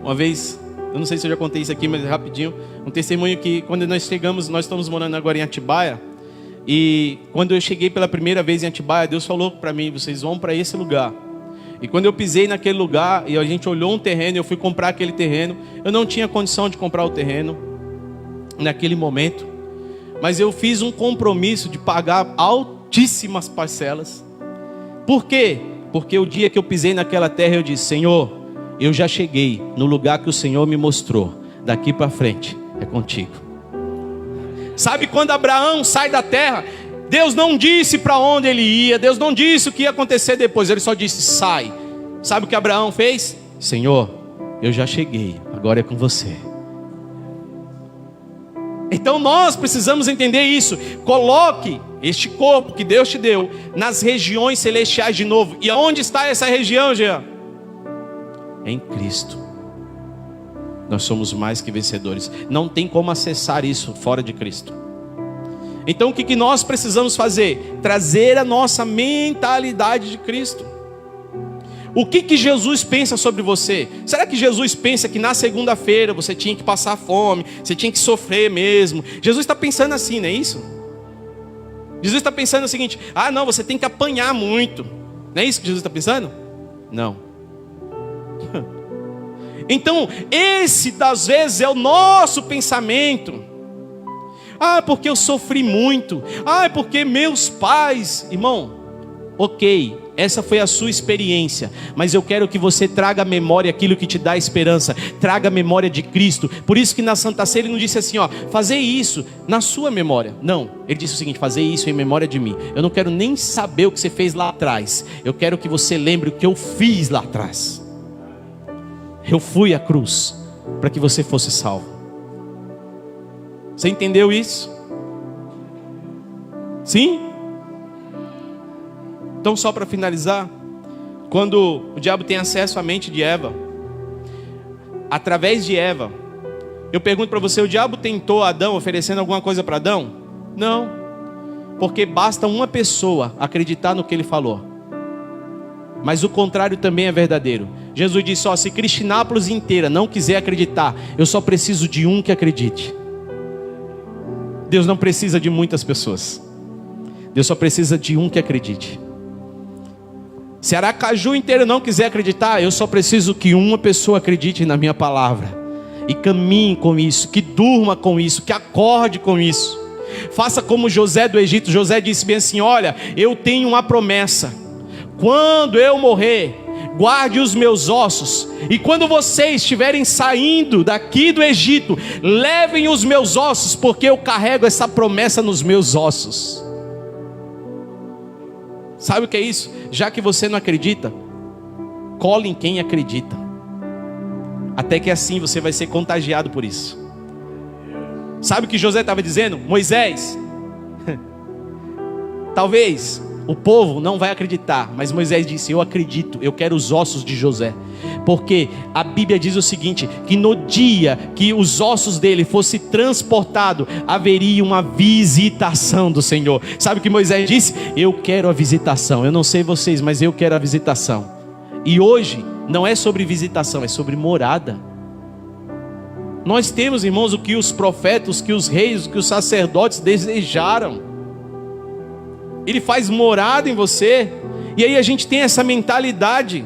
uma vez, eu não sei se eu já contei isso aqui, mas rapidinho, um testemunho que quando nós chegamos, nós estamos morando agora em Atibaia, e quando eu cheguei pela primeira vez em Atibaia, Deus falou para mim: vocês vão para esse lugar. E quando eu pisei naquele lugar, e a gente olhou um terreno, eu fui comprar aquele terreno, eu não tinha condição de comprar o terreno naquele momento, mas eu fiz um compromisso de pagar altíssimas parcelas. Por quê? Porque o dia que eu pisei naquela terra, eu disse: Senhor, eu já cheguei no lugar que o Senhor me mostrou. Daqui para frente é contigo. Sabe quando Abraão sai da terra, Deus não disse para onde ele ia, Deus não disse o que ia acontecer depois, ele só disse: sai. Sabe o que Abraão fez? Senhor, eu já cheguei, agora é com você. Então nós precisamos entender isso. Coloque este corpo que Deus te deu nas regiões celestiais de novo. E aonde está essa região, Jean? É em Cristo. Nós somos mais que vencedores. Não tem como acessar isso fora de Cristo. Então o que nós precisamos fazer? Trazer a nossa mentalidade de Cristo. O que Jesus pensa sobre você? Será que Jesus pensa que na segunda-feira você tinha que passar fome, você tinha que sofrer mesmo? Jesus está pensando assim, não é isso? Jesus está pensando o seguinte: não, você tem que apanhar muito. Não é isso que Jesus está pensando? Não. Então, esse das vezes é o nosso pensamento. Porque eu sofri muito. Porque meus pais... Irmão, ok, essa foi a sua experiência, mas eu quero que você traga à memória aquilo que te dá esperança. Traga a memória de Cristo. Por isso que na Santa Ceia ele não disse assim: fazer isso na sua memória. Não, ele disse o seguinte: fazer isso em memória de mim. Eu não quero nem saber o que você fez lá atrás. Eu quero que você lembre o que eu fiz lá atrás. Eu fui à cruz para que você fosse salvo. Você entendeu isso? Sim? Então, só para finalizar, quando o diabo tem acesso à mente de Eva, através de Eva, eu pergunto para você: o diabo tentou Adão oferecendo alguma coisa para Adão? Não, porque basta uma pessoa acreditar no que ele falou. Mas o contrário também é verdadeiro. Jesus disse: se Cristianápolis inteira não quiser acreditar, eu só preciso de um que acredite. Deus não precisa de muitas pessoas. Deus só precisa de um que acredite. Se Aracaju inteiro não quiser acreditar, eu só preciso que uma pessoa acredite na minha palavra e caminhe com isso, que durma com isso, que acorde com isso. Faça como José do Egito. José disse bem assim: olha, eu tenho uma promessa. Quando eu morrer, guarde os meus ossos, e quando vocês estiverem saindo daqui do Egito, levem os meus ossos, porque eu carrego essa promessa nos meus ossos. Sabe o que é isso? Já que você não acredita, cole em quem acredita, até que assim você vai ser contagiado por isso. Sabe o que José estava dizendo? Moisés, talvez o povo não vai acreditar, mas Moisés disse: eu acredito, eu quero os ossos de José. Porque a Bíblia diz o seguinte, que no dia que os ossos dele fossem transportados, haveria uma visitação do Senhor. Sabe o que Moisés disse? Eu quero a visitação. Eu não sei vocês, mas eu quero a visitação. E hoje não é sobre visitação, é sobre morada. Nós temos, irmãos, o que os profetas, o que os reis, o que os sacerdotes desejaram. Ele faz morada em você. E aí a gente tem essa mentalidade.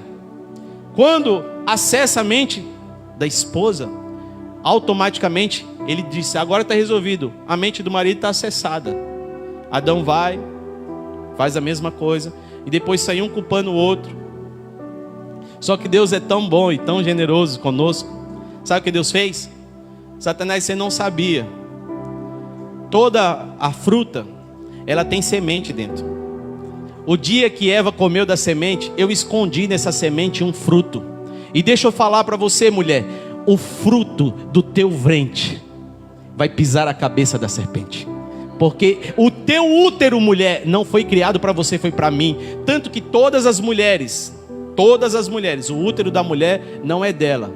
Quando acessa a mente da esposa, automaticamente ele disse: agora está resolvido. A mente do marido está acessada. Adão vai, faz a mesma coisa, e depois sai um culpando o outro. Só que Deus é tão bom e tão generoso conosco. Sabe o que Deus fez? Satanás, você não sabia. Toda a fruta, ela tem semente dentro. O dia que Eva comeu da semente, eu escondi nessa semente um fruto. E deixa eu falar para você, mulher, o fruto do teu ventre vai pisar a cabeça da serpente. Porque o teu útero, mulher, não foi criado para você, foi para mim. Tanto que todas as mulheres, o útero da mulher não é dela.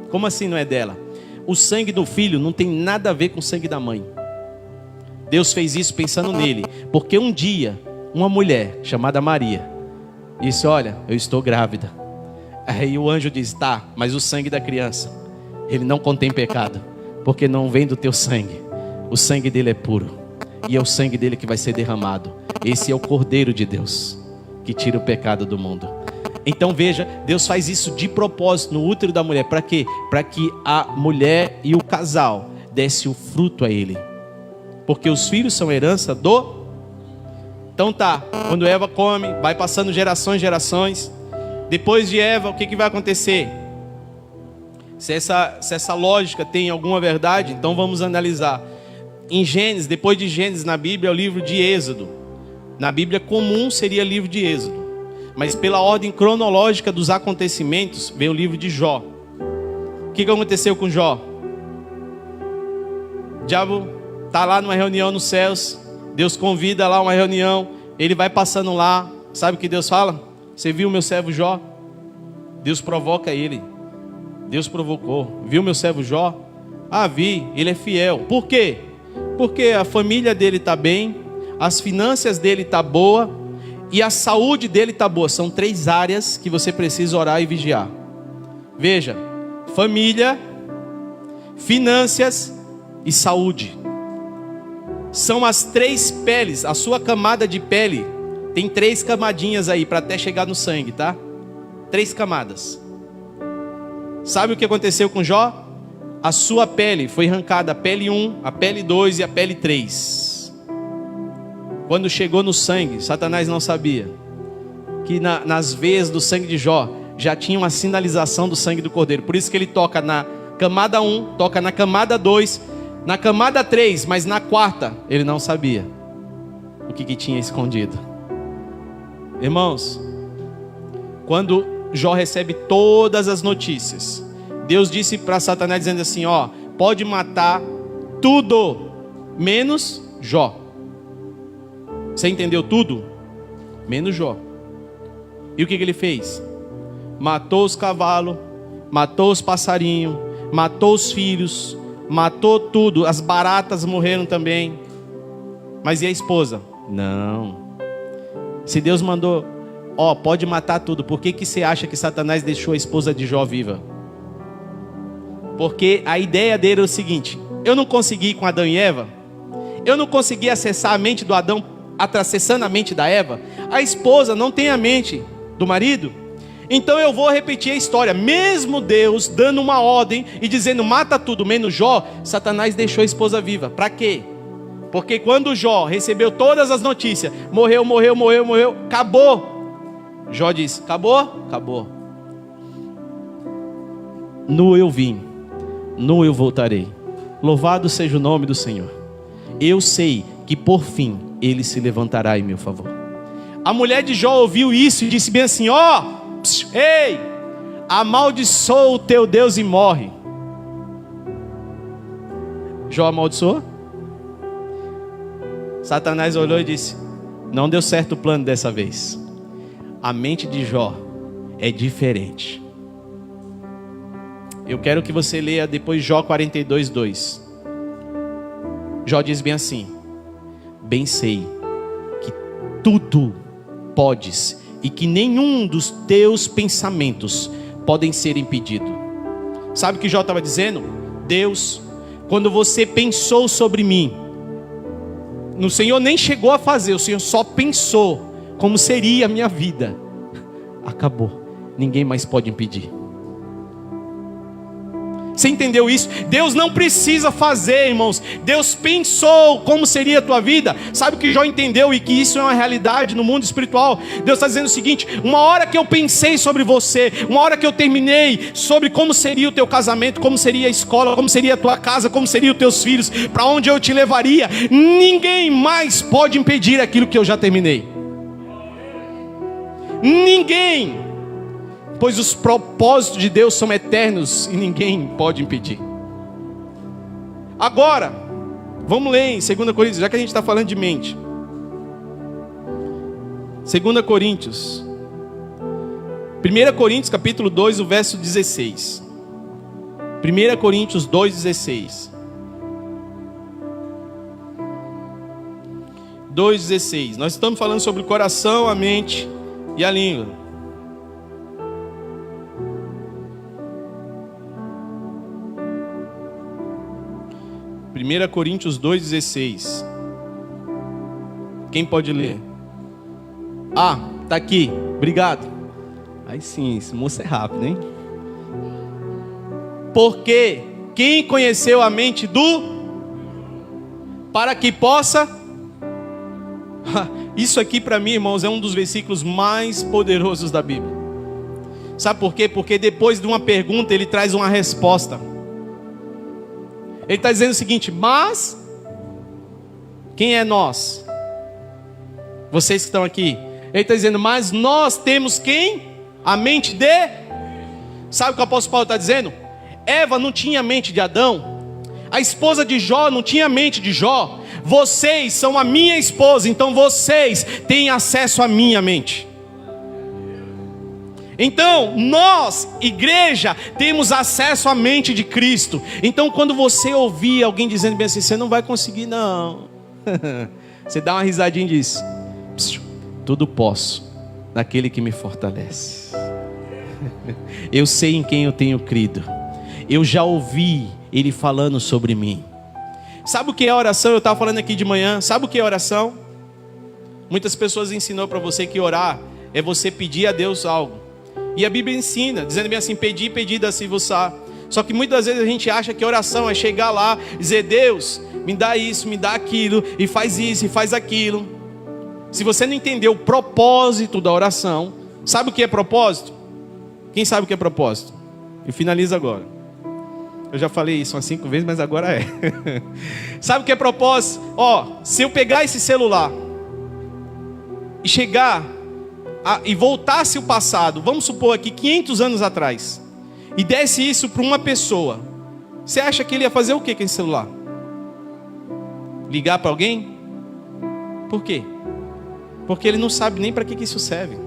Como assim não é dela? O sangue do filho não tem nada a ver com o sangue da mãe. Deus fez isso pensando nele. Porque um dia, uma mulher chamada Maria disse: olha, eu estou grávida. Aí o anjo diz: tá, mas o sangue da criança, ele não contém pecado, porque não vem do teu sangue. O sangue dele é puro, e é o sangue dele que vai ser derramado. Esse é o Cordeiro de Deus, que tira o pecado do mundo. Então veja, Deus faz isso de propósito no útero da mulher. Para quê? Para que a mulher e o casal desse o fruto a ele. Porque os filhos são herança do... Então tá, quando Eva come, vai passando gerações. Depois de Eva, o que vai acontecer? Se essa lógica tem alguma verdade, então vamos analisar. Em Gênesis, depois de Gênesis na Bíblia, é o livro de Êxodo. Na Bíblia comum seria o livro de Êxodo. Mas pela ordem cronológica dos acontecimentos, vem o livro de Jó. O que aconteceu com Jó? O diabo está lá numa reunião nos céus. Deus convida lá uma reunião. Ele vai passando lá. Sabe o que Deus fala? Você viu meu servo Jó? Deus provoca ele. Deus provocou. Viu meu servo Jó? Ah, vi. Ele é fiel. Por quê? Porque a família dele está bem, as finanças dele estão boas e a saúde dele está boa. São 3 áreas que você precisa orar e vigiar. Veja: família, finanças e saúde. São as 3 peles. A sua camada de pele tem 3 camadinhas aí para até chegar no sangue, tá? 3 camadas. Sabe o que aconteceu com Jó? A sua pele foi arrancada, a pele 1, a pele 2 e a pele 3. Quando chegou no sangue, Satanás não sabia que nas veias do sangue de Jó já tinha uma sinalização do sangue do Cordeiro. Por isso que ele toca na camada 1, toca na camada 2, na camada 3, mas na 4ª ele não sabia o que tinha escondido. Irmãos, quando Jó recebe todas as notícias, Deus disse para Satanás dizendo assim: ó, pode matar tudo, menos Jó. Você entendeu tudo? Menos Jó. E o que ele fez? Matou os cavalos, matou os passarinhos, matou os filhos, matou tudo. As baratas morreram também. Mas e a esposa? Não. Se Deus mandou, ó, pode matar tudo, por que você acha que Satanás deixou a esposa de Jó viva? Porque a ideia dele é o seguinte: eu não consegui com Adão e Eva, eu não consegui acessar a mente do Adão, acessando a mente da Eva. A esposa não tem a mente do marido. Então eu vou repetir a história. Mesmo Deus dando uma ordem e dizendo mata tudo menos Jó, Satanás deixou a esposa viva. Para quê? Porque quando Jó recebeu todas as notícias, morreu, acabou. Jó disse: acabou. Nu eu vim, nu eu voltarei. Louvado seja o nome do Senhor. Eu sei que por fim ele se levantará em meu favor. A mulher de Jó ouviu isso e disse bem assim: ó, ei, amaldiçoa o teu Deus e morre. Jó amaldiçoou? Satanás olhou e disse: Não deu certo o plano dessa vez. A mente de Jó é diferente. Eu quero que você leia depois Jó 42:2. Jó diz bem assim: bem sei que tudo podes e que nenhum dos teus pensamentos podem ser impedido. Sabe o que Jó estava dizendo? Deus, quando você pensou sobre mim, o Senhor nem chegou a fazer, o Senhor só pensou como seria a minha vida. Acabou, ninguém mais pode impedir. Você entendeu isso? Deus não precisa fazer, irmãos. Deus pensou como seria a tua vida. Sabe o que Jó entendeu e que isso é uma realidade no mundo espiritual? Deus está dizendo o seguinte: uma hora que eu pensei sobre você, uma hora que eu terminei sobre como seria o teu casamento, como seria a escola, como seria a tua casa, como seriam os teus filhos, para onde eu te levaria, ninguém mais pode impedir aquilo que eu já terminei. Ninguém. Pois os propósitos de Deus são eternos e ninguém pode impedir. Agora, vamos ler em 2 Coríntios, já que a gente está falando de mente. 2 Coríntios. 1 Coríntios capítulo 2, o verso 16. 1 Coríntios 2:16. 2:16. Nós estamos falando sobre o coração, a mente e a língua. 1 Coríntios 2:16. Quem pode ler? Ah, tá aqui. Obrigado. Aí sim, esse moço é rápido, hein? Porque quem conheceu a mente para que possa... Isso aqui para mim, irmãos, é um dos versículos mais poderosos da Bíblia. Sabe por quê? Porque depois de uma pergunta ele traz uma resposta. Ele está dizendo o seguinte: mas quem é nós? Vocês que estão aqui. Ele está dizendo: mas nós temos quem? A mente de... Sabe o que o apóstolo Paulo está dizendo? Eva não tinha a mente de Adão. A esposa de Jó não tinha a mente de Jó. Vocês são a minha esposa, então vocês têm acesso à minha mente. Então, nós, igreja, temos acesso à mente de Cristo. Então, quando você ouvir alguém dizendo bem assim: você não vai conseguir não, você dá uma risadinha e diz: tudo posso naquele que me fortalece. Eu sei em quem eu tenho crido. Eu já ouvi Ele falando sobre mim. Sabe o que é oração? Eu estava falando aqui de manhã. Sabe o que é oração? Muitas pessoas ensinou para você que orar é você pedir a Deus algo. E a Bíblia ensina, dizendo bem assim: pedir, pedir, dá-se-vos-á. Só que muitas vezes a gente acha que oração é chegar lá, dizer: Deus, me dá isso, me dá aquilo, e faz isso, e faz aquilo. Se você não entender o propósito da oração, sabe o que é propósito? Quem sabe o que é propósito? E finaliza agora. Eu já falei isso umas 5 vezes, mas agora é. Sabe o que é propósito? Se eu pegar esse celular e chegar e voltasse o passado, vamos supor aqui 500 anos atrás, e desse isso para uma pessoa, você acha que ele ia fazer o que com esse celular? Ligar para alguém? Por quê? Porque ele não sabe nem para que isso serve.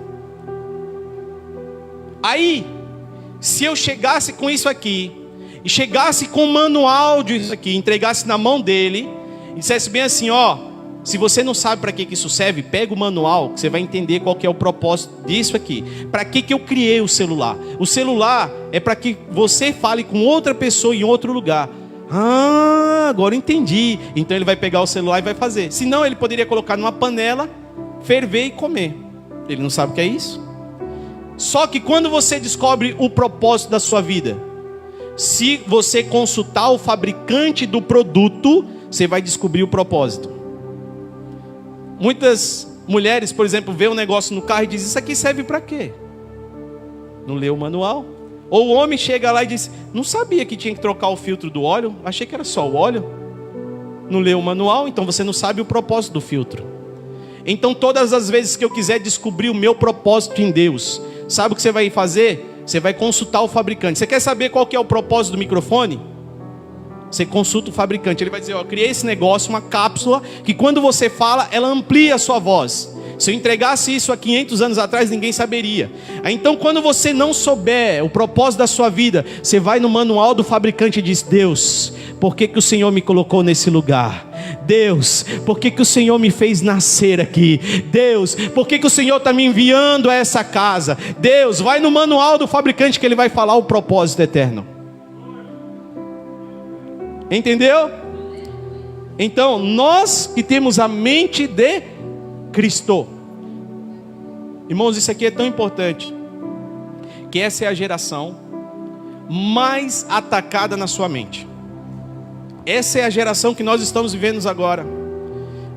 Aí, se eu chegasse com isso aqui, e chegasse com o manual disso aqui, entregasse na mão dele, e dissesse bem assim: se você não sabe para que isso serve, pega o manual, que você vai entender qual que é o propósito disso aqui. Para que eu criei o celular? O celular é para que você fale com outra pessoa em outro lugar. Agora entendi. Então ele vai pegar o celular e vai fazer. Senão ele poderia colocar numa panela, ferver e comer. Ele não sabe o que é isso. Só que quando você descobre o propósito da sua vida, se você consultar o fabricante do produto, você vai descobrir o propósito. Muitas mulheres, por exemplo, vê um negócio no carro e diz: isso aqui serve para quê? Não leu o manual. Ou o homem chega lá e diz: não sabia que tinha que trocar o filtro do óleo, achei que era só o óleo. Não leu o manual, então você não sabe o propósito do filtro. Então todas as vezes que eu quiser descobrir o meu propósito em Deus, sabe o que você vai fazer? Você vai consultar o fabricante. Você quer saber qual que é o propósito do microfone? Você consulta o fabricante. Ele vai dizer: eu criei esse negócio, uma cápsula, que quando você fala, ela amplia a sua voz. Se eu entregasse isso há 500 anos atrás, ninguém saberia. Então, quando você não souber o propósito da sua vida, você vai no manual do fabricante e diz: Deus, por que o Senhor me colocou nesse lugar? Deus, por que o Senhor me fez nascer aqui? Deus, por que o Senhor está me enviando a essa casa? Deus, vai no manual do fabricante que ele vai falar o propósito eterno. Entendeu? Então, nós que temos a mente de Cristo. Irmãos, isso aqui é tão importante, que essa é a geração mais atacada na sua mente. Essa é a geração que nós estamos vivendo agora,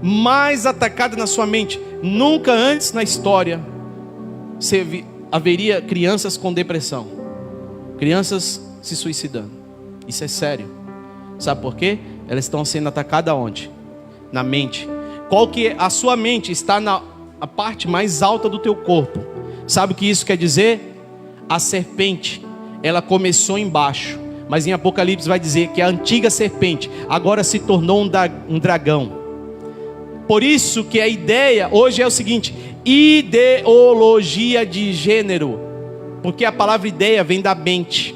mais atacada na sua mente. Nunca antes na história haveria crianças com depressão, crianças se suicidando. Isso é sério. Sabe por quê? Elas estão sendo atacadas aonde? Na mente. Qual que é? A sua mente está na parte mais alta do teu corpo. Sabe o que isso quer dizer? A serpente, ela começou embaixo, mas em Apocalipse vai dizer que a antiga serpente agora se tornou um dragão. Por isso que a ideia hoje é o seguinte: ideologia de gênero, porque a palavra ideia vem da mente.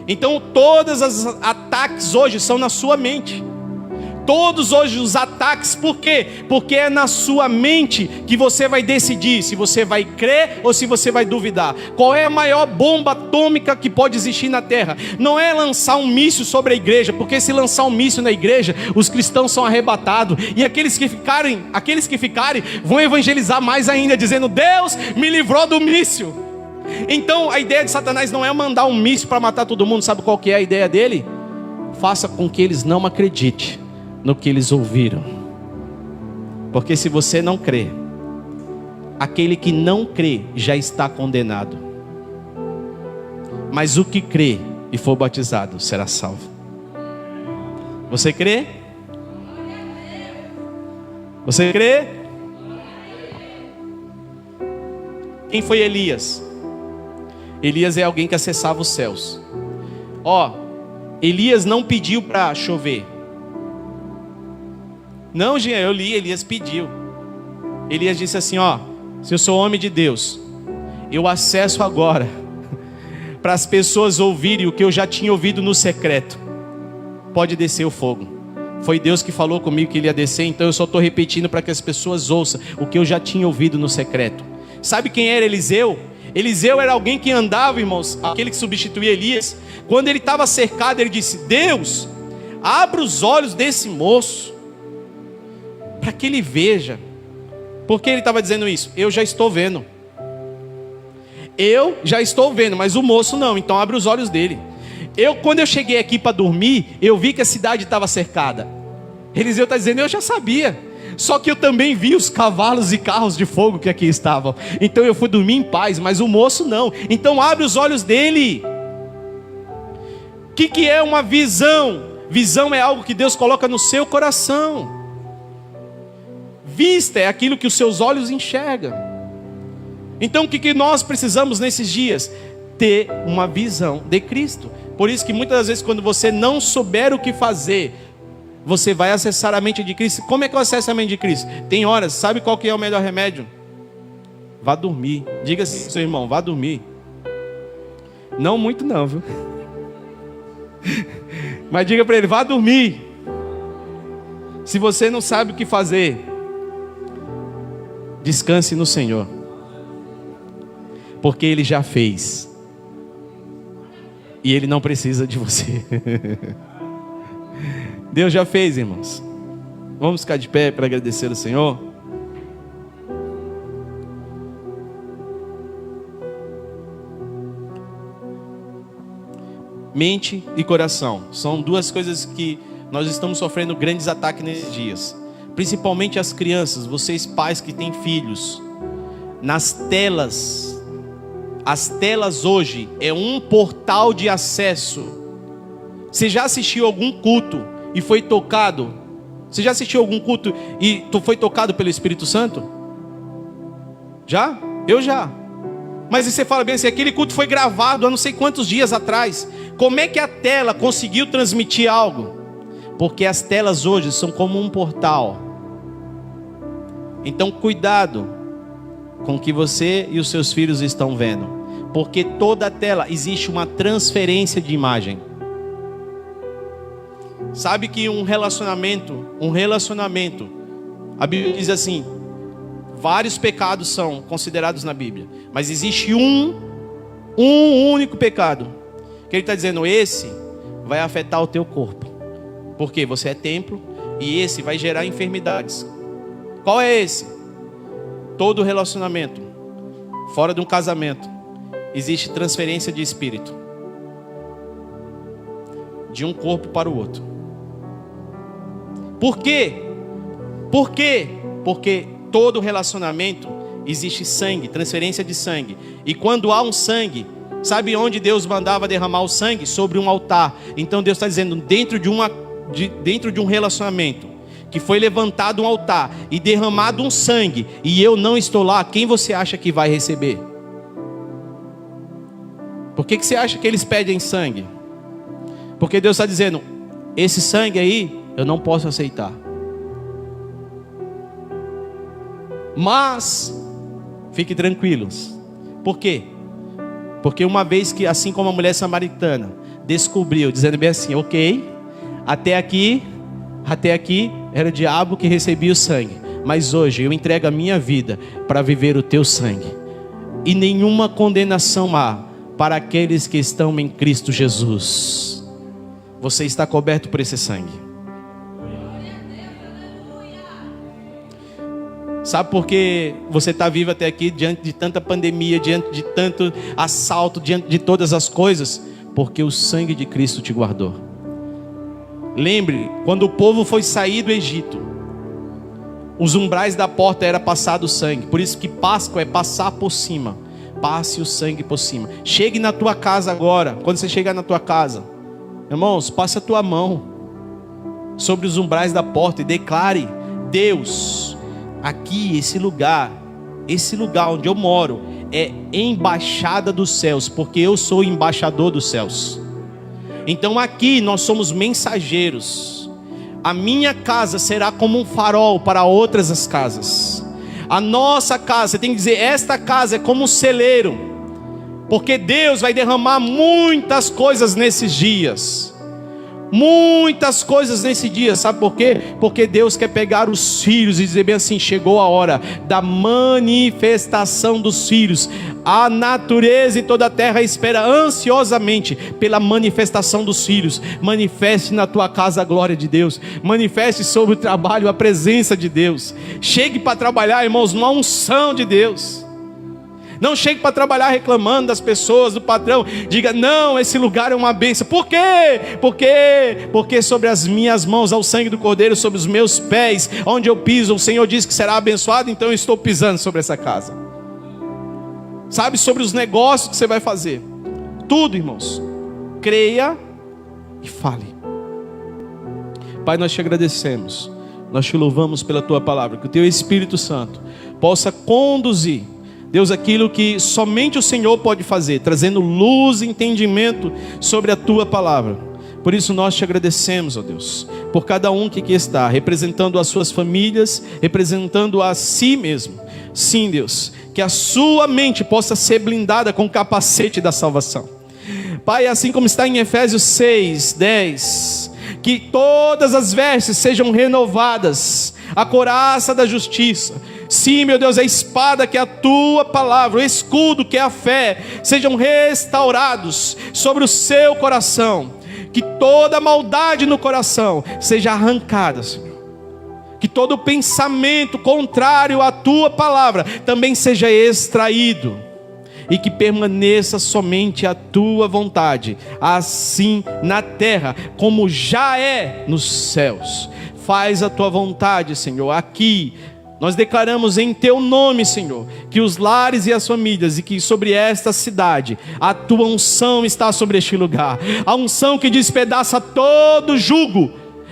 Então todos os ataques hoje são na sua mente. Todos hoje os ataques, por quê? Porque é na sua mente que você vai decidir se você vai crer ou se você vai duvidar. Qual é a maior bomba atômica que pode existir na terra? Não é lançar um míssil sobre a igreja, porque se lançar um míssil na igreja, os cristãos são arrebatados, e aqueles que ficarem vão evangelizar mais ainda, dizendo: Deus me livrou do míssil. Então a ideia de Satanás não é mandar um míssil para matar todo mundo. Sabe qual que é a ideia dele? Faça com que eles não acreditem no que eles ouviram. Porque se você não crê, aquele que não crê já está condenado. Mas o que crê e for batizado será salvo. Você crê? Você crê? Quem foi Elias? Elias é alguém que acessava os céus. Elias não pediu para chover. Não, gente, eu li, Elias pediu. Elias disse assim: se eu sou homem de Deus, eu acesso agora para as pessoas ouvirem o que eu já tinha ouvido no secreto. Pode descer o fogo. Foi Deus que falou comigo que ele ia descer, então eu só estou repetindo para que as pessoas ouçam o que eu já tinha ouvido no secreto. Sabe quem era Eliseu? Eliseu era alguém que andava, irmãos, aquele que substituía Elias. Quando ele estava cercado, ele disse: Deus, abra os olhos desse moço, para que ele veja. Por que ele estava dizendo isso? Eu já estou vendo. Eu já estou vendo, mas o moço não, então abre os olhos dele. Quando eu cheguei aqui para dormir, eu vi que a cidade estava cercada. Eliseu está dizendo: eu já sabia, só que eu também vi os cavalos e carros de fogo que aqui estavam. Então eu fui dormir em paz, mas o moço não. Então abre os olhos dele. O que é uma visão? Visão é algo que Deus coloca no seu coração. Vista é aquilo que os seus olhos enxergam. Então o que nós precisamos nesses dias? Ter uma visão de Cristo. Por isso que muitas das vezes, quando você não souber o que fazer, você vai acessar a mente de Cristo. Como é que eu acesso a mente de Cristo? Tem horas, sabe qual que é o melhor remédio? Vá dormir. Diga assim, seu irmão, vá dormir. Não muito não, viu? Mas diga para ele: vá dormir. Se você não sabe o que fazer, descanse no Senhor, porque Ele já fez, e Ele não precisa de você. Deus já fez, irmãos. Vamos ficar de pé para agradecer ao Senhor. Mente e coração são duas coisas que nós estamos sofrendo grandes ataques nesses dias. Principalmente as crianças, vocês pais que têm filhos. Nas telas. As telas hoje é um portal de acesso. Você já assistiu algum culto e foi tocado? Você já assistiu algum culto e tu foi tocado pelo Espírito Santo? Já? Eu já. Mas você fala bem assim: aquele culto foi gravado há não sei quantos dias atrás. Como é que a tela conseguiu transmitir algo? Porque as telas hoje são como um portal. Então cuidado com o que você e os seus filhos estão vendo, porque toda a tela existe uma transferência de imagem. Sabe que um relacionamento, a Bíblia diz assim, vários pecados são considerados na Bíblia, mas existe um único pecado, que ele está dizendo, esse vai afetar o teu corpo, porque você é templo, e esse vai gerar enfermidades. Qual é esse? Todo relacionamento, fora de um casamento, existe transferência de espírito, de um corpo para o outro. Por quê? Por quê? Porque todo relacionamento existe sangue, transferência de sangue. E quando há um sangue, sabe onde Deus mandava derramar o sangue? Sobre um altar. Então Deus está dizendo, dentro de um relacionamento, que foi levantado um altar e derramado um sangue, e eu não estou lá, quem você acha que vai receber? Por que você acha que eles pedem sangue? Porque Deus está dizendo, esse sangue aí, eu não posso aceitar. Mas, fiquem tranquilos. Por quê? Porque uma vez que, assim como a mulher samaritana descobriu, dizendo bem assim, ok, até aqui era o diabo que recebia o sangue, mas hoje eu entrego a minha vida para viver o teu sangue, e nenhuma condenação há para aqueles que estão em Cristo Jesus. Você está coberto por esse sangue. Sabe por que você está vivo até aqui, diante de tanta pandemia, diante de tanto assalto, diante de todas as coisas? Porque o sangue de Cristo te guardou. Lembre, quando o povo foi sair do Egito, os umbrais da porta era passado o sangue. Por isso que Páscoa é passar por cima. Passe o sangue por cima. Chegue na tua casa agora. Quando você chegar na tua casa, irmãos, passe a tua mão sobre os umbrais da porta e declare: Deus, aqui, esse lugar onde eu moro é embaixada dos céus, porque eu sou embaixador dos céus. Então aqui nós somos mensageiros. A minha casa será como um farol para outras as casas. A nossa casa, você tem que dizer, esta casa é como um celeiro, porque Deus vai derramar muitas coisas nesses dias. Muitas coisas nesse dia, sabe por quê? Porque Deus quer pegar os filhos e dizer bem assim, chegou a hora da manifestação dos filhos. A natureza e toda a terra espera ansiosamente pela manifestação dos filhos. Manifeste na tua casa a glória de Deus. Manifeste sobre o trabalho a presença de Deus. Chegue para trabalhar, irmãos, numa unção de Deus. Não chegue para trabalhar reclamando das pessoas, do patrão. Diga, não, esse lugar é uma bênção. Por quê? Porque sobre as minhas mãos há o sangue do Cordeiro, sobre os meus pés, onde eu piso, o Senhor diz que será abençoado, então eu estou pisando sobre essa casa. Sabe, sobre os negócios que você vai fazer. Tudo, irmãos. Creia e fale. Pai, nós te agradecemos. Nós te louvamos pela tua palavra. Que o teu Espírito Santo possa conduzir, Deus, aquilo que somente o Senhor pode fazer, trazendo luz e entendimento sobre a tua palavra. Por isso nós te agradecemos, ó Deus, por cada um que aqui está, representando as suas famílias, representando a si mesmo. Sim, Deus, que a sua mente possa ser blindada com o capacete da salvação. Pai, assim como está em Efésios 6:10, que todas as vestes sejam renovadas, a couraça da justiça. Sim, meu Deus, a espada que é a tua palavra, o escudo que é a fé, sejam restaurados sobre o seu coração. Que toda maldade no coração seja arrancada, Senhor. Que todo pensamento contrário à tua palavra também seja extraído. E que permaneça somente a tua vontade, assim na terra como já é nos céus. Faz a tua vontade, Senhor, aqui. Nós declaramos em teu nome, Senhor, que os lares e as famílias, e que sobre esta cidade, a tua unção está sobre este lugar. A unção que despedaça todo jugo.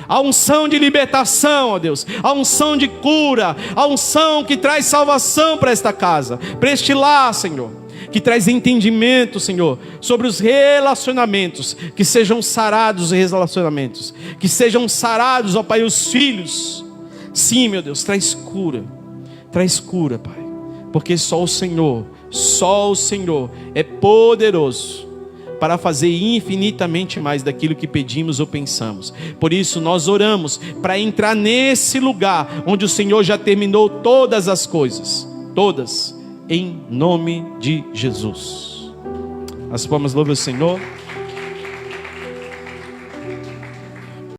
A unção de libertação, ó Deus. A unção de cura. A unção que traz salvação para esta casa, para este lar, Senhor. Que traz entendimento, Senhor, sobre os relacionamentos. Que sejam sarados os relacionamentos. Que sejam sarados, ó Pai, os filhos. Sim, meu Deus, traz cura. Traz cura, Pai. Porque só o Senhor é poderoso para fazer infinitamente mais daquilo que pedimos ou pensamos. Por isso nós oramos para entrar nesse lugar onde o Senhor já terminou todas as coisas. Todas. Em nome de Jesus. As palmas louvam o Senhor.